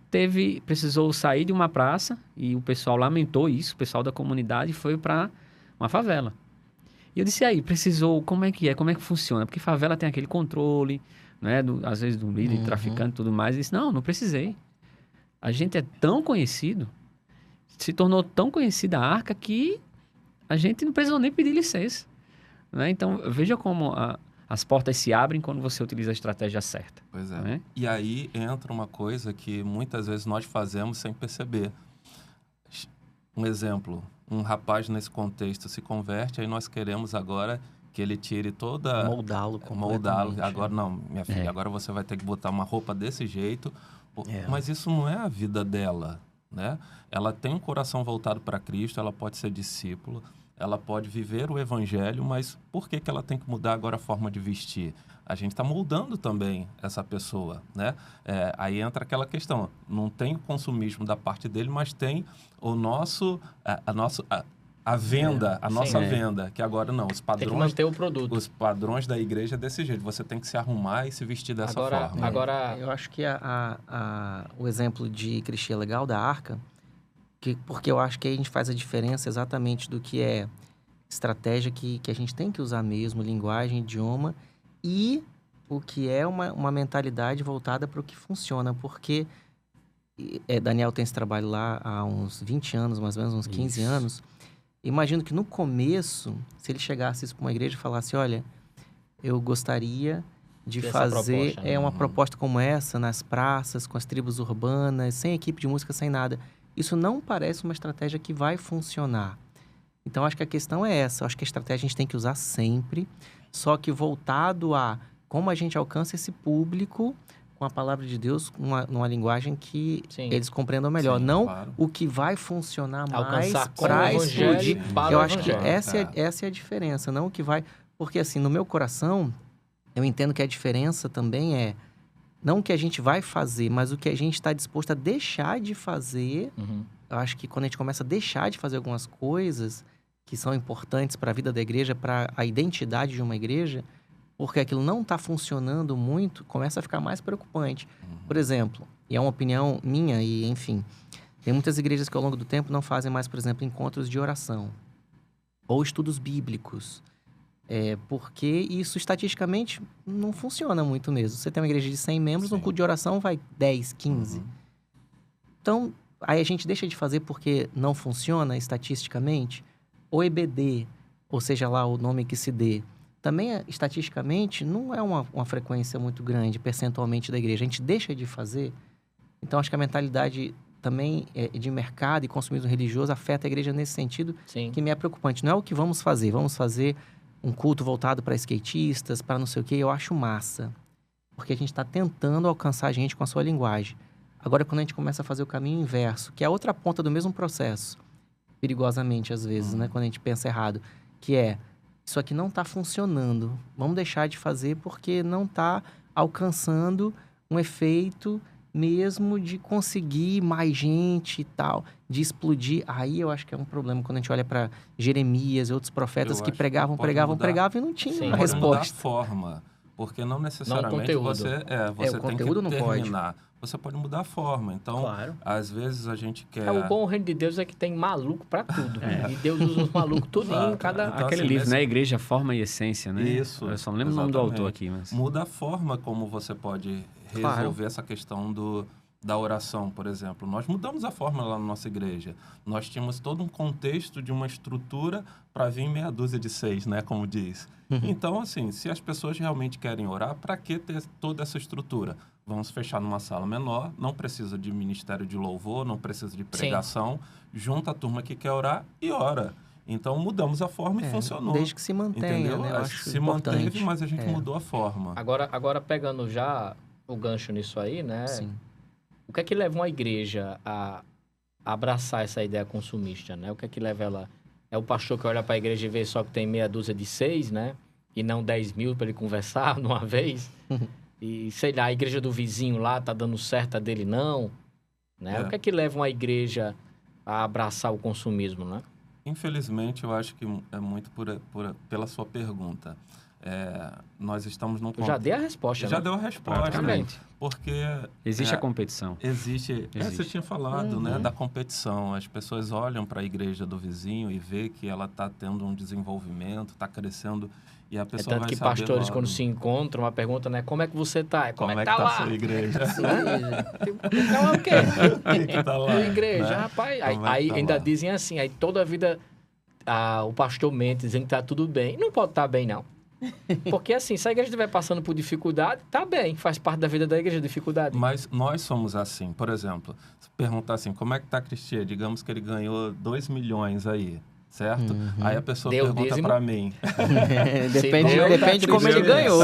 precisou sair de uma praça, e o pessoal lamentou isso, o pessoal da comunidade foi para uma favela. E eu disse, aí, precisou, como é que funciona? Porque favela tem aquele controle, né, às vezes do líder, traficante e tudo mais. E disse, não precisei. A gente é tão conhecido, se tornou tão conhecida a Arca que a gente não precisou nem pedir licença. Né? Então, veja como as portas se abrem quando você utiliza a estratégia certa. Pois é. Né? E aí entra uma coisa que muitas vezes nós fazemos sem perceber. Um exemplo, um rapaz nesse contexto se converte, aí nós queremos agora que ele tire toda... Moldá-lo completamente. Agora, não, minha filha, agora você vai ter que botar uma roupa desse jeito. Mas isso não é a vida dela, né? Ela tem um coração voltado para Cristo, ela pode ser discípula, ela pode viver o evangelho, mas por que ela tem que mudar agora a forma de vestir? A gente está moldando também essa pessoa, né? Aí entra aquela questão, não tem o consumismo da parte dele, mas tem o nosso, a venda, a nossa venda, que agora não, os padrões... Tem que manter o produto. Os padrões da igreja é desse jeito, você tem que se arrumar e se vestir dessa forma. Agora, eu acho que o exemplo de Cristian legal da Arca, porque eu acho que aí a gente faz a diferença exatamente do que é estratégia que a gente tem que usar mesmo, linguagem, idioma, e o que é uma mentalidade voltada para o que funciona, porque Daniel tem esse trabalho lá há uns 20 anos, mais ou menos, uns 15 anos. Imagino que no começo, se ele chegasse para uma igreja e falasse, olha, eu gostaria de fazer uma proposta como essa nas praças, com as tribos urbanas, sem equipe de música, sem nada. Isso não parece uma estratégia que vai funcionar. Então, acho que a questão é essa. Acho que a estratégia a gente tem que usar sempre, só que voltado a como a gente alcança esse público com a palavra de Deus, numa linguagem que eles compreendam melhor. Sim, não claro. o que vai funcionar mais para explodir. Eu acho que evangelho. essa é a diferença, não o que vai... Porque, assim, no meu coração, eu entendo que a diferença também é não o que a gente vai fazer, mas o que a gente está disposto a deixar de fazer. Eu acho que quando a gente começa a deixar de fazer algumas coisas que são importantes para a vida da igreja, para a identidade de uma igreja, porque aquilo não está funcionando muito, começa a ficar mais preocupante. Por exemplo, e é uma opinião minha, e enfim, tem muitas igrejas que ao longo do tempo não fazem mais, por exemplo, encontros de oração ou estudos bíblicos, porque isso estatisticamente não funciona muito mesmo. Você tem uma igreja de 100 membros, no culto de oração vai 10, 15. Então, aí a gente deixa de fazer porque não funciona estatisticamente. O EBD, ou seja lá o nome que se dê, também, estatisticamente, não é uma frequência muito grande, percentualmente, da igreja. A gente deixa de fazer. Então, acho que a mentalidade também de mercado e consumismo religioso afeta a igreja nesse sentido, que me é preocupante. Não é o que vamos fazer. Vamos fazer um culto voltado para skatistas, para não sei o quê. Eu acho massa. Porque a gente está tentando alcançar a gente com a sua linguagem. Agora, quando a gente começa a fazer o caminho inverso, que é a outra ponta do mesmo processo, perigosamente, às vezes, né? Quando a gente pensa errado, que é... Isso aqui não está funcionando. Vamos deixar de fazer porque não está alcançando um efeito mesmo de conseguir mais gente e tal, de explodir. Aí eu acho que é um problema quando a gente olha para Jeremias e outros profetas que pregavam e não tinha uma resposta. Mudar a forma, porque não necessariamente você tem conteúdo que não terminar. Você pode mudar a forma. Então, às vezes a gente quer... O bom reino de Deus é que tem maluco para tudo. E Deus usa os malucos tudinho em cada... Então, aquele livro, né? Igreja, Forma e Essência, né? Isso. Eu só não lembro o nome do autor aqui, mas... Muda a forma como você pode resolver essa questão da oração, por exemplo. Nós mudamos a forma lá na nossa igreja. Nós tínhamos todo um contexto de uma estrutura para vir meia dúzia de 6, né, como diz. Então, assim, se as pessoas realmente querem orar, para que ter toda essa estrutura? Vamos fechar numa sala menor, não precisa de ministério de louvor, não precisa de pregação, junta a turma que quer orar e ora. Então, mudamos a forma e funcionou. Desde que se mantenha, entendeu? né? Eu acho se importante. manteve, mas a gente mudou a forma. Agora, pegando já o gancho nisso aí, né? Sim. O que é que leva uma igreja a abraçar essa ideia consumista, né? O que é que leva ela... É o pastor que olha para a igreja e vê só que tem meia dúzia de 6, né? E não 10 mil para ele conversar numa vez. E, sei lá, a igreja do vizinho lá tá dando certo, a dele não. Né? O que é que leva uma igreja a abraçar o consumismo, né? Infelizmente, eu acho que é muito pela sua pergunta. Nós estamos num... Já dei a resposta, Já né? deu a resposta. Praticamente. Porque... Existe a competição. Existe. Você tinha falado, né, Uhum. da competição. As pessoas olham para a igreja do vizinho e vê que ela está tendo um desenvolvimento, está crescendo, e a É pessoa tanto vai que saber pastores, logo, quando se encontram, a pergunta não é como é que você tá, é como é que tá a lá? sua igreja? Tá lá o quê? Quem que tá lá, A igreja, né? rapaz. Como é Aí que tá ainda lá? dizem assim, aí toda a vida o pastor mente, dizendo que tá tudo bem. Não pode estar bem, não. Porque assim, se a igreja estiver passando por dificuldade, tá bem, faz parte da vida da igreja, dificuldade. Mas nós somos assim. Por exemplo, se perguntar assim, como é que tá Cristian? Digamos que ele ganhou 2 milhões aí, certo? Aí a pessoa Deu pergunta dízimo? para mim. Depende de como ele ganhou.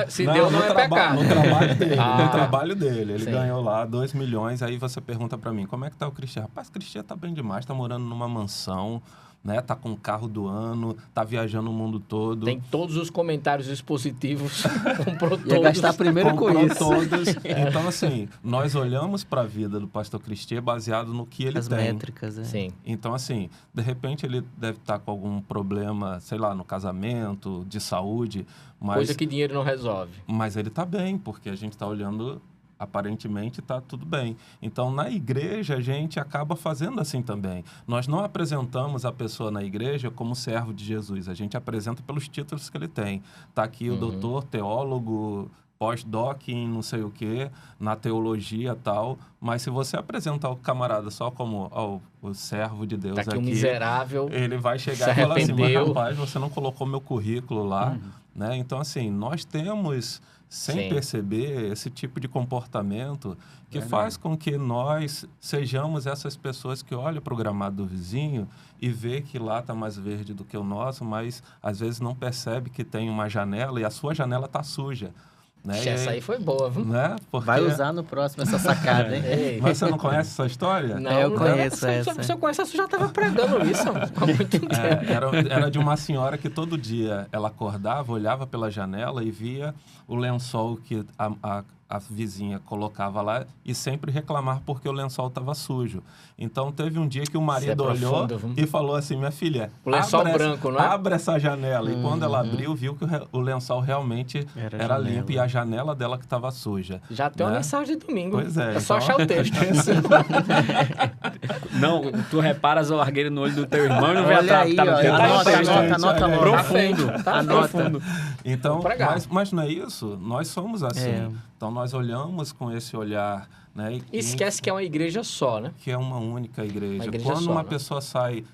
Se né? Deus não é pecado. No trabalho dele, Ah, no trabalho dele. Ele sim. ganhou lá 2 milhões, aí você pergunta para mim, como é que tá o Cristian? Rapaz, o Cristian tá bem demais, tá morando numa mansão, né? Tá com o carro do ano, tá viajando o mundo todo. Tem todos os comentários expositivos, comprou Ia todos. gastar primeiro com Comprou isso. todos. Então, assim, nós olhamos para a vida do pastor Cristian baseado no que ele As tem. métricas, né? Sim. Então, assim, de repente ele deve estar com algum problema, sei lá, no casamento, de saúde, Coisa que dinheiro não resolve. mas ele está bem, porque a gente está olhando, aparentemente está tudo bem. Então, na igreja, a gente acaba fazendo assim também. Nós não apresentamos a pessoa na igreja como servo de Jesus, a gente apresenta pelos títulos que ele tem. Está aqui o doutor, teólogo, pós-doc em não sei o quê, na teologia e tal, mas se você apresentar o camarada só como o servo de Deus Tá aqui um aqui, miserável. ele vai chegar se e falar assim, mas arrependeu. rapaz, você não colocou meu currículo lá, né? Então, assim, nós temos, sem Sim. perceber, esse tipo de comportamento que faz com que nós sejamos essas pessoas que olham para o gramado do vizinho e vê que lá está mais verde do que o nosso, mas às vezes não percebe que tem uma janela e a sua janela está suja. Né? Ixi, essa aí foi boa, viu? Né? Porque... Vai usar no próximo essa sacada, hein? Ei. Mas você não conhece essa história? Não, Eu conheço se essa. Se eu conhecesse, eu já estava pregando isso há muito tempo. Era de uma senhora que todo dia ela acordava, olhava pela janela e via o lençol que a vizinha colocava lá e sempre reclamar porque o lençol estava sujo. Então, teve um dia que o marido olhou profundo, viu? e falou assim, minha filha, O lençol branco, não é? abre essa janela. E quando ela abriu, viu que o lençol realmente Era era janela. limpo e a janela dela que estava suja. Já tem uma né? mensagem de domingo. Pois é, É só então- achar o texto. Não, tu reparas a largueira no olho do teu irmão e não vê Olha aí, tá no ó, teu anota, texto. anota olha aí. logo. Profundo. Tá Anota. profundo. Então, Vamos pregar. mas não é isso? Nós somos assim. É. Então, nós olhamos com esse olhar, né? E esquece que é uma igreja só, né? que é uma única igreja. Uma igreja Quando só, uma né? pessoa sai,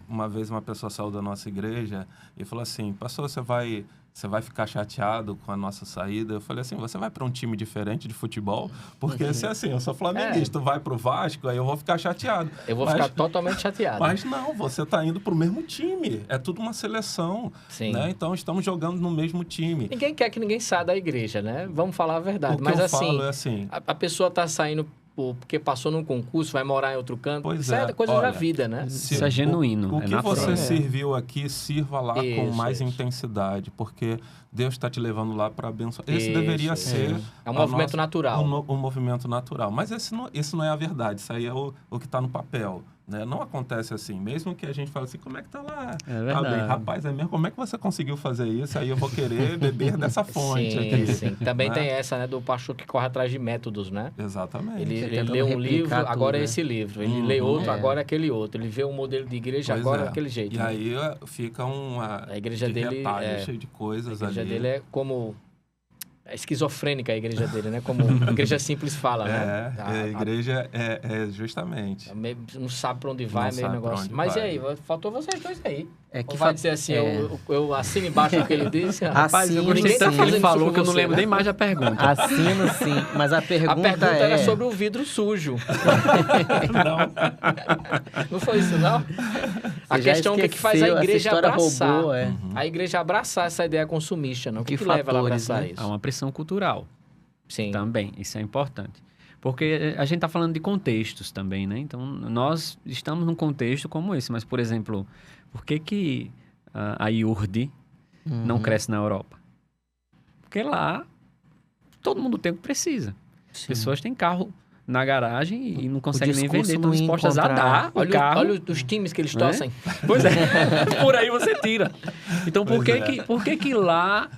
uma vez uma pessoa saiu da nossa igreja e falou assim, pastor, você vai ficar chateado com a nossa saída? Eu falei assim, você vai para um time diferente de futebol? Porque se assim, eu sou flamenguista, vai para o Vasco, aí eu vou ficar chateado. Eu vou Mas- ficar totalmente chateado. Mas não, você está indo para o mesmo time. É tudo uma seleção. Sim. Né? Então, estamos jogando no mesmo time. Ninguém quer que ninguém saia da igreja, né? Vamos falar a verdade. O que Mas eu assim, falo é assim, a pessoa tá saindo porque passou num concurso, vai morar em outro canto. Pois Isso é, é coisa da olha, vida, né? Isso é genuíno, O é que natural. você É. serviu aqui, sirva lá com Isso, mais isso. intensidade, porque Deus está te levando lá para abençoar. Esse Isso, deveria isso. ser... É um movimento natural. Um movimento natural. Mas isso não é a verdade, isso aí é o que está no papel. Né? Não acontece assim. Mesmo que a gente fale assim, como é que tá lá? É verdade. Tá bem, rapaz, é mesmo? Como é que você conseguiu fazer isso? Aí eu vou querer beber dessa fonte Sim, aqui. sim. Também né? tem essa, né, do pastor que corre atrás de métodos, né? Exatamente. Ele tentando lê um replicar livro, tudo, agora é né? esse livro. Ele lê outro, agora é aquele outro. Ele vê um modelo de igreja, Pois agora é. é aquele jeito. E né? aí fica uma... A igreja de dele retalho, é- cheio de A coisas igreja ali. dele é como... esquizofrênica a igreja dele, né? Como a igreja simples fala, né? A igreja é justamente. Não sabe pra onde vai, Não meio sabe pra negócio. onde Mas vai. e aí? Faltou vocês dois aí. É que Ou vai dizer assim, eu assino embaixo o que ele disse? Rapaz, eu Assino, gostei tanto que fazendo ele isso falou por que eu não você, lembro né? nem mais da pergunta. Assino sim, mas a A pergunta, pergunta é... era sobre o vidro sujo. Não foi isso, não? A Você já questão é o que faz a esqueceu, essa igreja história abraçar. roubou, é. A igreja abraçar essa ideia consumista, não? O que leva ela a fatores, abraçar né? isso? Há uma pressão cultural Sim. também, isso é importante. Porque a gente está falando de contextos também, né? Então, nós estamos num contexto como esse. Mas, por exemplo, por que a iurde não cresce na Europa? Porque lá todo mundo tem o que precisa. As pessoas têm carro na garagem e não conseguem nem discurso vender, não estão ia dispostas a encontrar- dar o carro. Olha os times que eles Né? torcem. Pois é, por aí você tira. Então, por Pois que que lá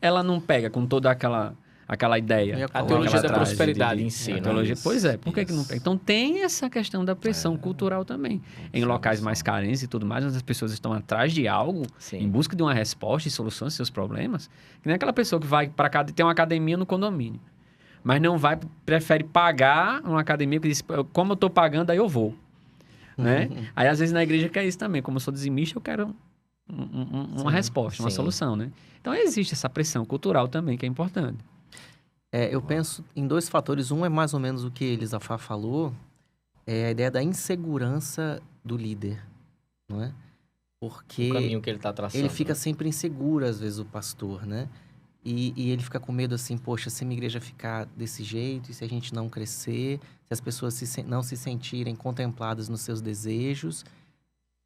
ela não pega com toda aquela ideia? A A Olha teologia lá da atrás, prosperidade em si, A né? teologia, Isso, pois é, por que não isso. pega? Então tem essa questão da pressão cultural também. Em locais mais carentes e tudo mais, onde as pessoas estão atrás de algo, Sim. em busca de uma resposta e solução aos seus problemas, que nem aquela pessoa que vai para tem uma academia no condomínio, mas não vai, prefere pagar uma academia que diz, como eu estou pagando, aí eu vou. Né? Aí, às vezes, na igreja que é isso também. Como eu sou dizimista, eu quero uma resposta, uma sim. solução, né? Então, existe essa pressão cultural também, que é importante. Eu penso em dois fatores. Um é mais ou menos o que Elisafá falou, é a ideia da insegurança do líder, não é? Porque O caminho que ele está traçando. ele fica sempre inseguro, às vezes, o pastor, né? E ele fica com medo assim, poxa, se a minha igreja ficar desse jeito, e se a gente não crescer, se as pessoas não se sentirem contempladas nos seus desejos,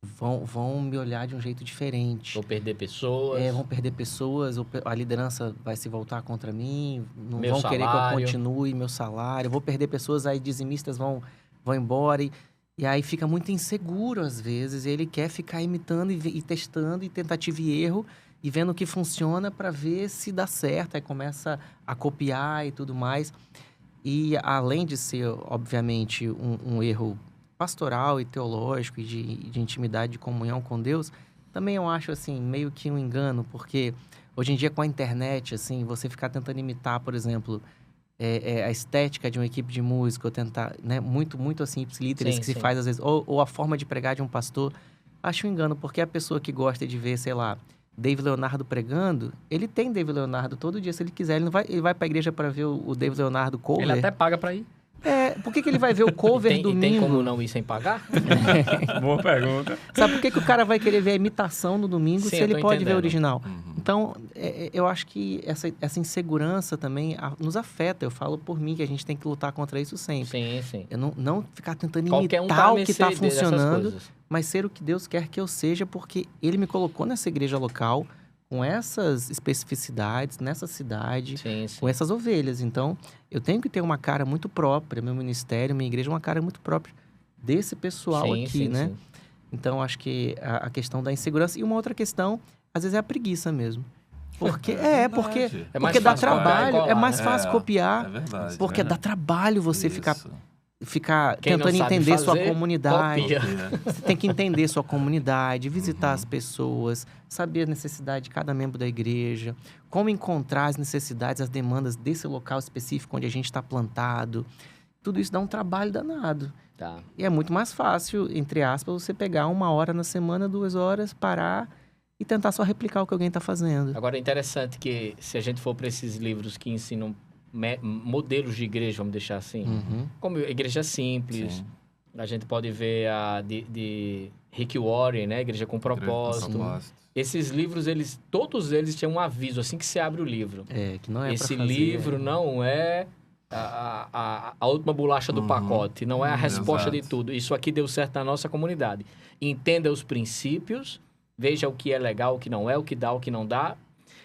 vão me olhar de um jeito diferente. Vou perder pessoas. Vão perder pessoas, a liderança vai se voltar contra mim, não Meu vão querer que eu salário. continue meu salário, eu vou perder pessoas, aí dizimistas vão embora. E aí fica muito inseguro às vezes, e ele quer ficar imitando e testando, e tentativa e erro, e vendo o que funciona para ver se dá certo. Aí começa a copiar e tudo mais. E além de ser, obviamente, um erro pastoral e teológico e de intimidade, de comunhão com Deus, também eu acho, assim, meio que um engano, porque hoje em dia com a internet, assim, você ficar tentando imitar, por exemplo, a estética de uma equipe de música, ou tentar, né, muito assim, ipsilíteres que se faz às vezes, ou a forma de pregar de um pastor, acho um engano, porque a pessoa que gosta de ver, sei lá, David Leonardo pregando, ele tem David Leonardo todo dia, se ele quiser, ele vai pra igreja para ver o David Leonardo cover. Ele até paga para ir. Por que ele vai ver o cover E domingo? tem como não ir sem pagar? Boa pergunta. Sabe por que o cara vai querer ver a imitação no domingo Sim, se eu ele tô pode ver o entendendo. original? Então, eu acho que essa insegurança também nos afeta. Eu falo por mim que a gente tem que lutar contra isso sempre. Sim. Eu não ficar tentando Qualquer um imitar tá o que está mercê dessas funcionando, coisas. mas ser o que Deus quer que eu seja, porque Ele me colocou nessa igreja local, com essas especificidades, nessa cidade, Sim. com essas ovelhas. Então, eu tenho que ter uma cara muito própria, meu ministério, minha igreja, uma cara muito própria desse pessoal aqui, né? Sim. Então, acho que a questão da insegurança. E uma outra questão, às vezes, é a preguiça mesmo. Porque, porque É mais dá fácil copiar e trabalho, colar, é mais né? fácil copiar. É verdade. Porque dá trabalho você ficar Quem não tentando sabe entender sua fazer, comunidade. copia. Você tem que entender sua comunidade, visitar as pessoas, saber a necessidade de cada membro da igreja, como encontrar as necessidades, as demandas desse local específico onde a gente está plantado. Tudo isso dá um trabalho danado. Tá. E é muito mais fácil, entre aspas, você pegar 1 hora na semana, 2 horas, parar e tentar só replicar o que alguém está fazendo. Agora, é interessante que se a gente for para esses livros que ensinam modelos de igreja, vamos deixar assim, como Igreja Simples, Sim. a gente pode ver a de Rick Warren, né? Igreja com Propósito. Esses livros, todos eles tinham um aviso assim que você abre o livro. Que não é Esse pra fazer, livro não é a última bolacha do pacote, não é a resposta de Exato. tudo. Isso aqui deu certo na nossa comunidade. Entenda os princípios, veja o que é legal, o que não é, o que dá, o que não dá.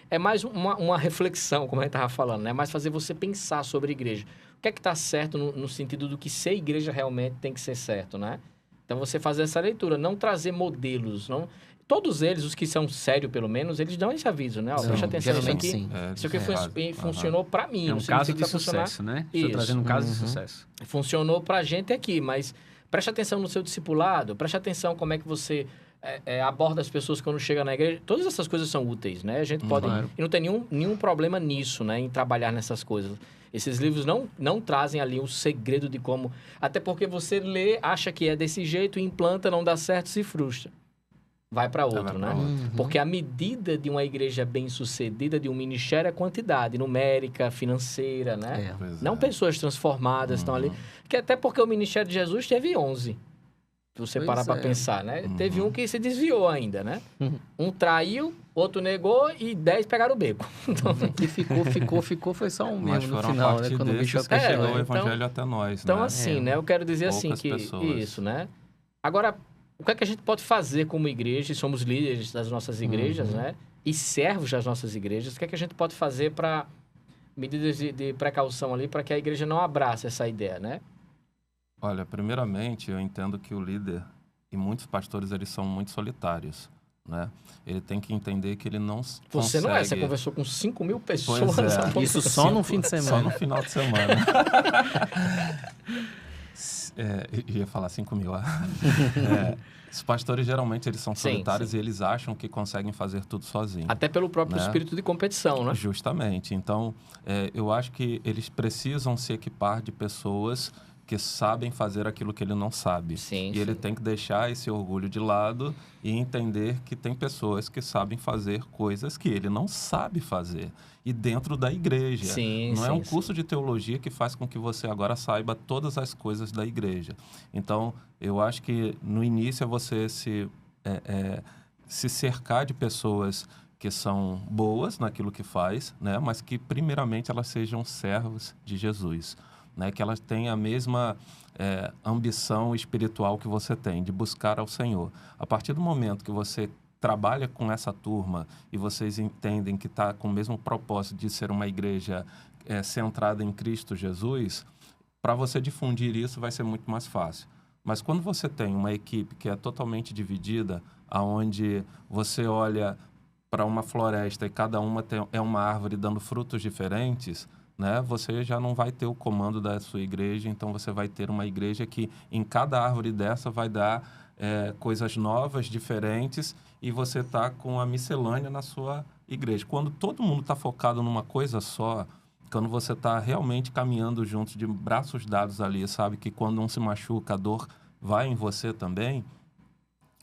É mais uma reflexão, como a gente estava falando, né? É mais fazer você pensar sobre a igreja. O que é que está certo no sentido do que ser igreja realmente tem que ser certo, né? Então, você fazer essa leitura, não trazer modelos, não... Todos eles, os que são sérios, pelo menos, eles dão esse aviso, né? Ó, Não, presta atenção, isso geralmente aqui, sim. isso aqui funcionou para mim. É um não caso significa de que vai funcionar. sucesso, né? Isso. Estou trazendo um caso de sucesso. Funcionou pra gente aqui, mas preste atenção no seu discipulado, preste atenção como é que você aborda as pessoas quando chega na igreja. Todas essas coisas são úteis, né? A gente pode... Claro. E não tem nenhum problema nisso, né? Em trabalhar nessas coisas. Esses livros não trazem ali o segredo de como... Até porque você lê, acha que é desse jeito, implanta, não dá certo, se frustra. Vai para outro, né? Porque a medida de uma igreja bem-sucedida, de um ministério, é quantidade numérica, financeira, né? Não pessoas transformadas estão ali. Que até porque o ministério de Jesus teve 11. Se você parar para pensar, né? Teve um que se desviou ainda, né? Um traiu, outro negou e 10 pegaram o beco. Então... E ficou, foi só um mesmo no final, né? Quando o bicho chegou o evangelho até nós, então, né? assim, né? Eu quero dizer Poucas assim que... pessoas. Isso, né? Agora, o que é que a gente pode fazer como igreja? Somos líderes das nossas igrejas, né? E servos das nossas igrejas. O que é que a gente pode fazer para... Medidas de precaução ali para que a igreja não abrace essa ideia, né? Olha, primeiramente, eu entendo que o líder e muitos pastores, eles são muito solitários, né? Ele tem que entender que ele não consegue... Você não é, você conversou com 5.000 pessoas. Pois é. Isso só no fim de semana. Só no final de semana. Ia falar 5.000. Os pastores, geralmente, eles são solitários e eles acham que conseguem fazer tudo sozinhos. Até pelo próprio espírito de competição, né? Justamente. Então, eu acho que eles precisam se equipar de pessoas que sabem fazer aquilo que ele não sabe. Ele tem que deixar esse orgulho de lado e entender que tem pessoas que sabem fazer coisas que ele não sabe fazer. E dentro da igreja. Não é um curso de teologia que faz com que você agora saiba todas as coisas da igreja. Então, eu acho que no início é você se cercar de pessoas que são boas naquilo que faz, né? Mas que primeiramente elas sejam servos de Jesus. Né, que elas tenham a mesma ambição espiritual que você tem, de buscar ao Senhor. A partir do momento que você trabalha com essa turma e vocês entendem que está com o mesmo propósito de ser uma igreja centrada em Cristo Jesus, para você difundir isso vai ser muito mais fácil. Mas quando você tem uma equipe que é totalmente dividida, aonde você olha para uma floresta e cada uma é uma árvore dando frutos diferentes, né? Você já não vai ter o comando da sua igreja, então você vai ter uma igreja que em cada árvore dessa vai dar coisas novas, diferentes, e você está com a miscelânea na sua igreja. Quando todo mundo está focado numa coisa só, quando você está realmente caminhando juntos de braços dados ali, sabe que quando um se machuca, a dor vai em você também,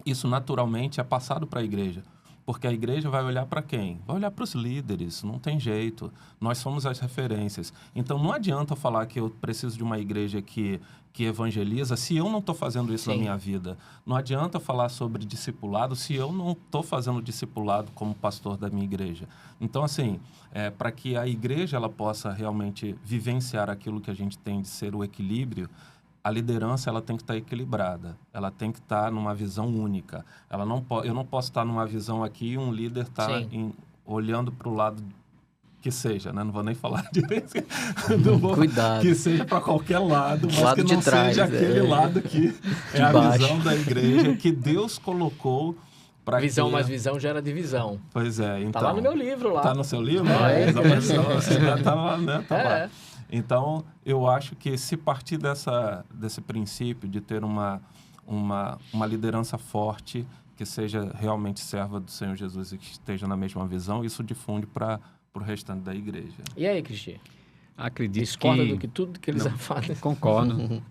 isso naturalmente é passado para a igreja. Porque a igreja vai olhar para quem? Vai olhar para os líderes, não tem jeito. Nós somos as referências. Então, não adianta eu falar que eu preciso de uma igreja que evangeliza se eu não estou fazendo isso na minha vida. Não adianta eu falar sobre discipulado se eu não estou fazendo discipulado como pastor da minha igreja. Então, assim, para que a igreja ela possa realmente vivenciar aquilo que a gente tem de ser o equilíbrio, a liderança ela tem que estar equilibrada, ela tem que estar numa visão única. Eu não posso estar numa visão aqui e um líder estar olhando para o lado que seja, né? Não vou nem falar direito. Cuidado. Que seja para qualquer lado, mas lado que não trás, seja aquele lado que é a baixo. visão da igreja que Deus colocou para visão mais visão gera divisão. Pois é, então. Tá lá no meu livro lá. Tá no seu livro? Tá lá, né? Tá lá. Então, eu acho que se partir desse princípio de ter uma liderança forte, que seja realmente serva do Senhor Jesus e que esteja na mesma visão, isso difunde para o restante da igreja. E aí, Cristian? Acredito Discorda do que tudo que eles falam? Concordo.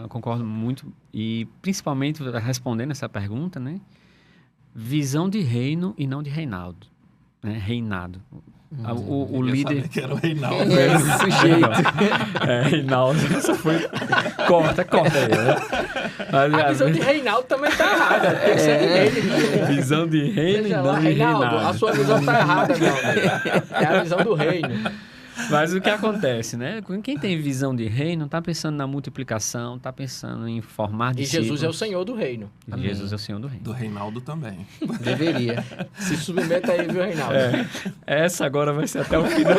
Concordo muito. E, principalmente, respondendo essa pergunta, né? Visão de reino e não de reinado. Né? Reinado. O líder... que era o Reinaldo. Esse sujeito. Reinaldo. Essa foi... Corta aí. Né? A visão de Reinaldo também tá errada. Tem que ser de reino. Visão de reino e não de Reinaldo, reinado. a sua visão tá errada, meu amigo. É a visão do reino. Mas o que acontece, né? Quem tem visão de reino tá pensando na multiplicação, tá pensando em formar discípulos. E Jesus é o Senhor do reino. Jesus é o Senhor do reino. Do Reinaldo também. Deveria. Se submeta aí, viu, Reinaldo? Essa agora vai ser até o final.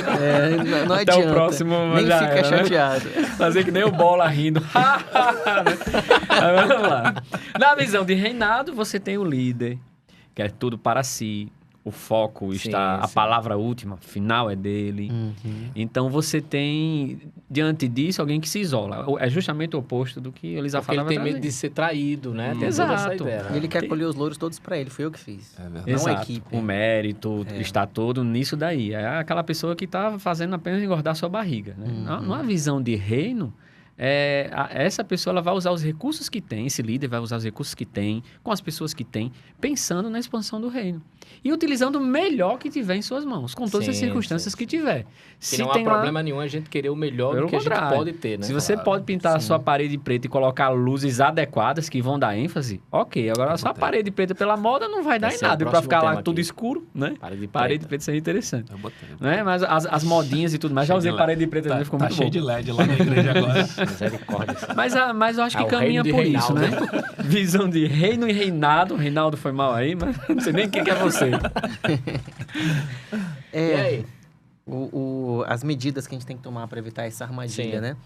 Não até adianta. o próximo. Nem já fica era, chateado. Né? Fazer que nem o Bola rindo. Vamos lá. Na visão de reinado, você tem o líder, que é tudo para si. o foco Sim, está, a sim. palavra última, final é dele. Então você tem, diante disso, alguém que se isola. É justamente o oposto do que o Elisafá Porque ele estava tem medo trazendo. de ser traído, né? Tem toda essa Exato. ideia. E Né? ele quer colher os louros todos pra ele. Fui eu que fiz. É verdade. Não a Exato. equipe. O mérito está todo nisso daí. É aquela pessoa que está fazendo apenas engordar sua barriga. Né? Numa visão de reino, essa pessoa ela vai usar os recursos que tem, esse líder vai usar os recursos que tem, com as pessoas que tem, pensando na expansão do reino. E utilizando o melhor que tiver em suas mãos, com todas as Sim, circunstâncias sim, que tiver. Que Se não há tem lá- problema nenhum a gente querer o melhor do Pelo que a gente contrário. pode ter, né? Se você Claro. pode pintar a Sim. sua parede preta e colocar luzes adequadas que vão dar ênfase, ok. Agora, a sua botei. parede preta pela moda não vai dar Esse em é o nada. E pra próximo ficar lá tema tudo aqui. escuro, né? Parede Parede preta. preta seria interessante. Eu botei. Né? Mas as modinhas e tudo mais, já Cheio usei de parede preta Tá, também, ficou tá muito cheio bom. de LED lá na igreja agora. Misericórdia. Mas eu acho que o caminha reino de por isso, né? Reinaldo. Visão de reino e reinado. Reinaldo foi mal aí, mas não sei nem quem que é você. E aí? As medidas que a gente tem que tomar para evitar essa armadilha, Sim. né?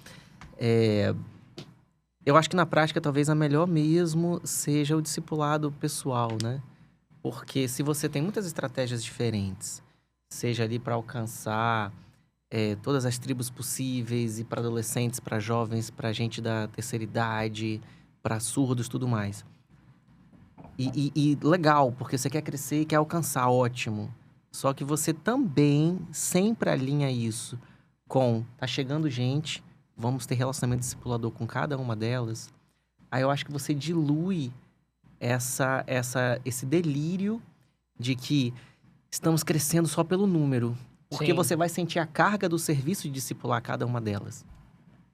Eu acho que na prática talvez a melhor mesmo seja o discipulado pessoal, né? Porque se você tem muitas estratégias diferentes, seja ali para alcançar todas as tribos possíveis, e para adolescentes, para jovens, para gente da terceira idade, para surdos, tudo mais. E legal, porque você quer crescer e quer alcançar, ótimo. Só que você também sempre alinha isso com tá chegando gente, vamos ter relacionamento discipulador com cada uma delas. Aí eu acho que você dilui esse delírio de que estamos crescendo só pelo número. Porque Sim. você vai sentir a carga do serviço de discipular cada uma delas.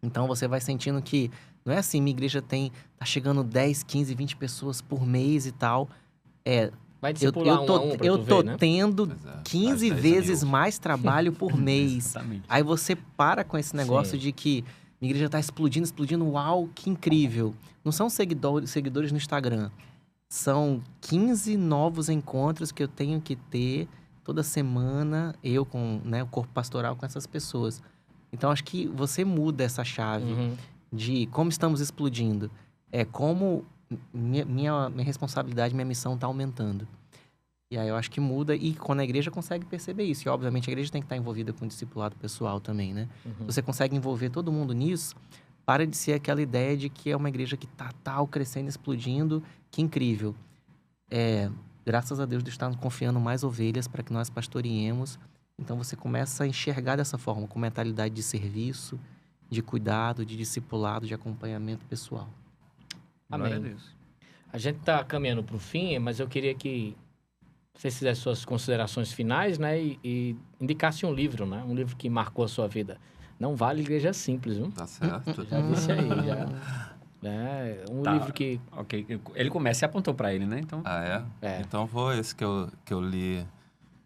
Então você vai sentindo que não é assim, minha igreja tá chegando 10, 15, 20 pessoas por mês e tal. Vai Eu discipular um a um pra tu tô ver, né? tendo Pois é, 15 faz 10 vezes mil. mais trabalho por mês. Exatamente. Aí você para com esse negócio Sim. de que minha igreja tá explodindo, uau, que incrível. Não são seguidores no Instagram. São 15 novos encontros que eu tenho que ter toda semana, eu com o corpo pastoral com essas pessoas. Então, acho que você muda essa chave Uhum. de como estamos explodindo. Como minha responsabilidade, minha missão tá aumentando. E aí eu acho que muda, e quando a igreja consegue perceber isso. E, obviamente, a igreja tem que estar envolvida com o discipulado pessoal também, né? Uhum. Você consegue envolver todo mundo nisso, para de ser aquela ideia de que é uma igreja que tá tal, crescendo, explodindo, que incrível. Graças a Deus, Deus está nos confiando mais ovelhas para que nós pastoreemos. Então, você começa a enxergar dessa forma, com mentalidade de serviço, de cuidado, de discipulado, de acompanhamento pessoal. Amém. Glória a Deus. A gente tá caminhando pro fim, mas eu queria que você fizesse suas considerações finais, né? E indicasse um livro, né? Um livro que marcou a sua vida. Não vale igreja simples, viu? Tá certo. Já disse aí, já. Um Tá. livro que... Ok. Ele começa e apontou pra ele, né? Então, Ah, é? É. Então vou esse que eu li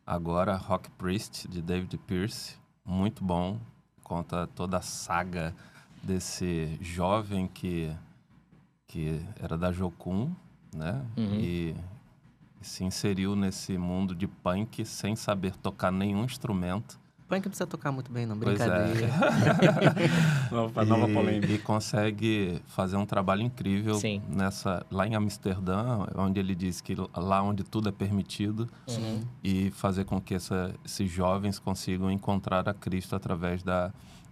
agora, Rock Priest, de David Pierce. Muito bom. Conta toda a saga desse jovem que era da Jocum, né? Uhum. E se inseriu nesse mundo de punk sem saber tocar nenhum instrumento. Punk não precisa tocar muito bem, não. Pois é. Brincadeira. nova polêmica. E consegue fazer um trabalho incrível Sim. lá em Amsterdã, onde ele diz que lá onde tudo é permitido, Uhum. e fazer com que esses jovens consigam encontrar a Cristo através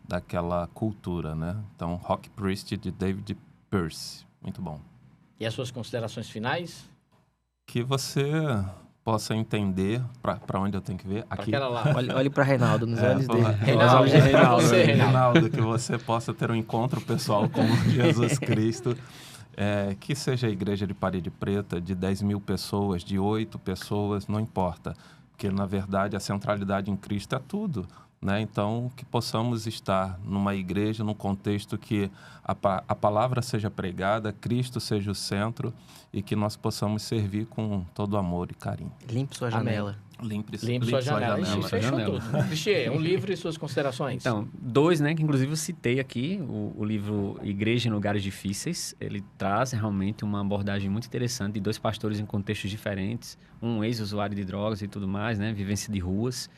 daquela cultura, né? Então, Rock Priest, de David Pierce. Muito bom. E as suas considerações finais? Que você possa entender para onde eu tenho que ver. Pra Aqui. aquela lá. Olhe para Reinaldo, nos olhos porra. dele. Reinaldo, Olhos de Reinaldo. você, Reinaldo, que você possa ter um encontro pessoal com Jesus Cristo. Que seja a igreja de Parede Preta, de 10 mil pessoas, de 8 pessoas, não importa. Porque, na verdade, a centralidade em Cristo é tudo. Né? Então, que possamos estar numa igreja, num contexto que a palavra seja pregada, Cristo seja o centro, e que nós possamos servir com todo amor e carinho. Limpe sua Amém. janela. Limpe Sua janela. Ixi, Sua fechou janela. tudo. Cristian, um livro e suas considerações. Então, 2, né, que inclusive eu citei aqui, o livro Igreja em Lugares Difíceis. Ele traz realmente uma abordagem muito interessante de 2 pastores em contextos diferentes, um ex-usuário de drogas e tudo mais, né, vivência de ruas.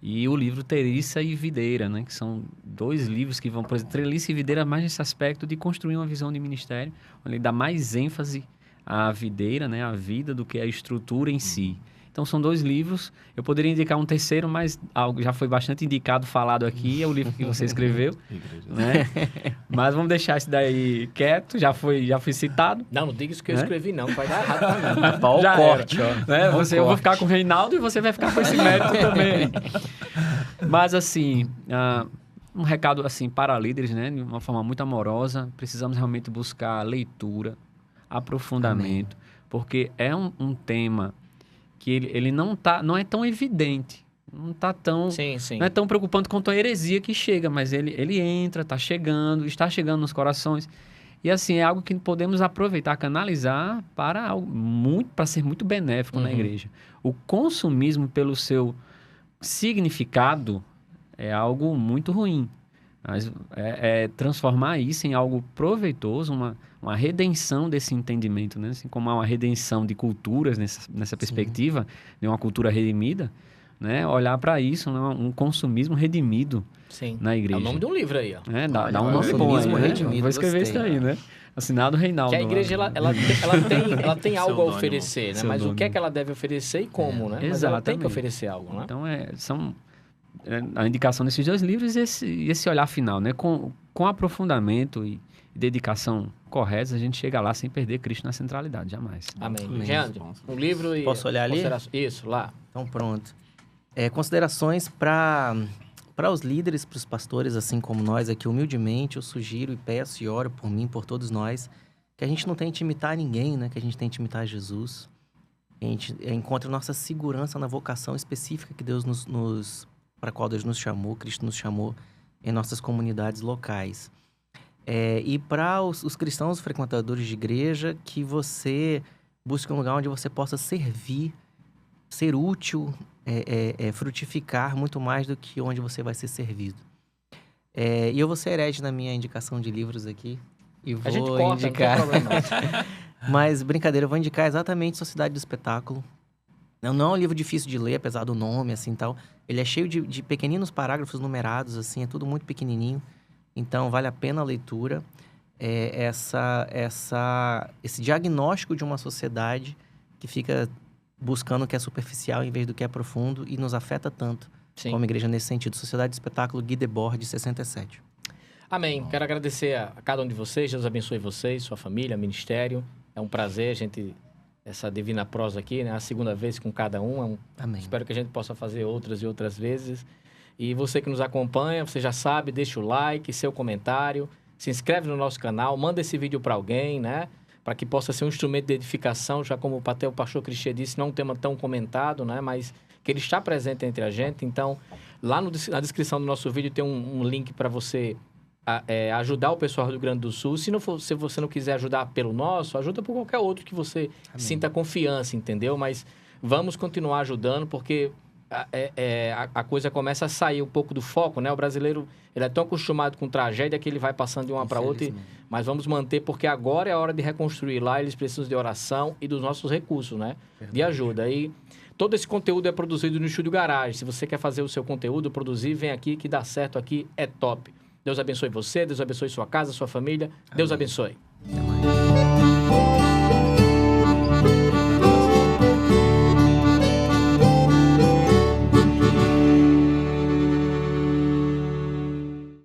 E o livro Treliça e Videira, né, que são 2 livros que vão, por exemplo, Treliça e Videira mais nesse aspecto de construir uma visão de ministério, onde ele dá mais ênfase à videira, né, à vida, do que à estrutura em si. Então, são 2 livros. Eu poderia indicar um terceiro, mas algo já foi bastante indicado, falado aqui. É o livro que você escreveu, né? Mas vamos deixar isso daí quieto. Já fui citado. Não diga isso que eu escrevi, não. Vai dar errado pra mim. Ó, o Já corte, ó. Né? Eu vou ficar com o Reinaldo e você vai ficar com esse mérito também. Mas, assim, um recado assim para líderes, né? De uma forma muito amorosa. Precisamos realmente buscar leitura, aprofundamento, porque é um tema que ele não é tão evidente, não tá tão, Sim. não é tão preocupante quanto a heresia que chega, mas ele entra, está chegando nos corações. E assim, é algo que podemos aproveitar, canalizar para ser muito benéfico na igreja. O consumismo, pelo seu significado, é algo muito ruim. Mas transformar isso em algo proveitoso, uma redenção desse entendimento, né? Assim como há uma redenção de culturas nessa perspectiva, de uma cultura redimida, né? Olhar para isso, né? Um consumismo redimido na igreja. É o nome de um livro aí, ó. Dá um nome bom aí, né? redimido, Vou escrever isso daí, né? Assinado Reinaldo. Que a igreja, ela tem algo a oferecer, né? Mas o que é que ela deve oferecer e como, né? Mas ela tem que oferecer algo, né? Então, a indicação desses 2 livros e esse olhar final, né? Com aprofundamento e dedicação corretas, a gente chega lá sem perder Cristo na centralidade, jamais. Amém. Jean, um livro e... Posso olhar ali? Isso, lá. Então, pronto. Considerações para os líderes, para os pastores, assim como nós aqui, humildemente, eu sugiro e peço e oro por mim, por todos nós, que a gente não tente imitar ninguém, né? Que a gente tente imitar Jesus. Que a gente encontre nossa segurança na vocação específica que Deus para a qual Deus nos chamou, Cristo nos chamou em nossas comunidades locais. E para os cristãos frequentadores de igreja, que você busque um lugar onde você possa servir, ser útil, frutificar muito mais do que onde você vai ser servido. E eu vou ser herege na minha indicação de livros aqui. E vou a gente corta, indicar... não tem problema. Mas, brincadeira, eu vou indicar exatamente Sociedade do Espetáculo. Não é um livro difícil de ler, apesar do nome, assim, tal. Ele é cheio de pequeninos parágrafos numerados, assim, é tudo muito pequenininho. Então, vale a pena a leitura. Esse diagnóstico de uma sociedade que fica buscando o que é superficial em vez do que é profundo e nos afeta tanto como igreja nesse sentido. Sociedade do Espetáculo, Guy Debord, 67. Amém. Quero agradecer a cada um de vocês. Deus abençoe vocês, sua família, ministério. É um prazer a gente... Essa Divina Prosa aqui, né? A segunda vez com cada um. Amém. Espero que a gente possa fazer outras e outras vezes. E você que nos acompanha, você já sabe, deixa o like, seu comentário, se inscreve no nosso canal, manda esse vídeo para alguém, né? Para que possa ser um instrumento de edificação, já como o pastor Cristian disse, não é um tema tão comentado, né? Mas que ele está presente entre a gente. Então, lá na descrição do nosso vídeo tem um link para você ajudar o pessoal do Rio Grande do Sul. Se você não quiser ajudar pelo nosso, ajuda por qualquer outro que você sinta confiança, entendeu? Mas vamos continuar ajudando, porque a coisa começa a sair um pouco do foco, né? O brasileiro, ele é tão acostumado com tragédia que ele vai passando de uma para outra. Mas vamos manter, porque agora é a hora de reconstruir lá. Eles precisam de oração e dos nossos recursos, né? Verdade. De ajuda. E todo esse conteúdo é produzido no Estúdio Garage. Se você quer fazer o seu conteúdo, produzir, vem aqui que dá certo aqui, é top. Deus abençoe você, Deus abençoe sua casa, sua família. Amém. Deus abençoe. Até mais.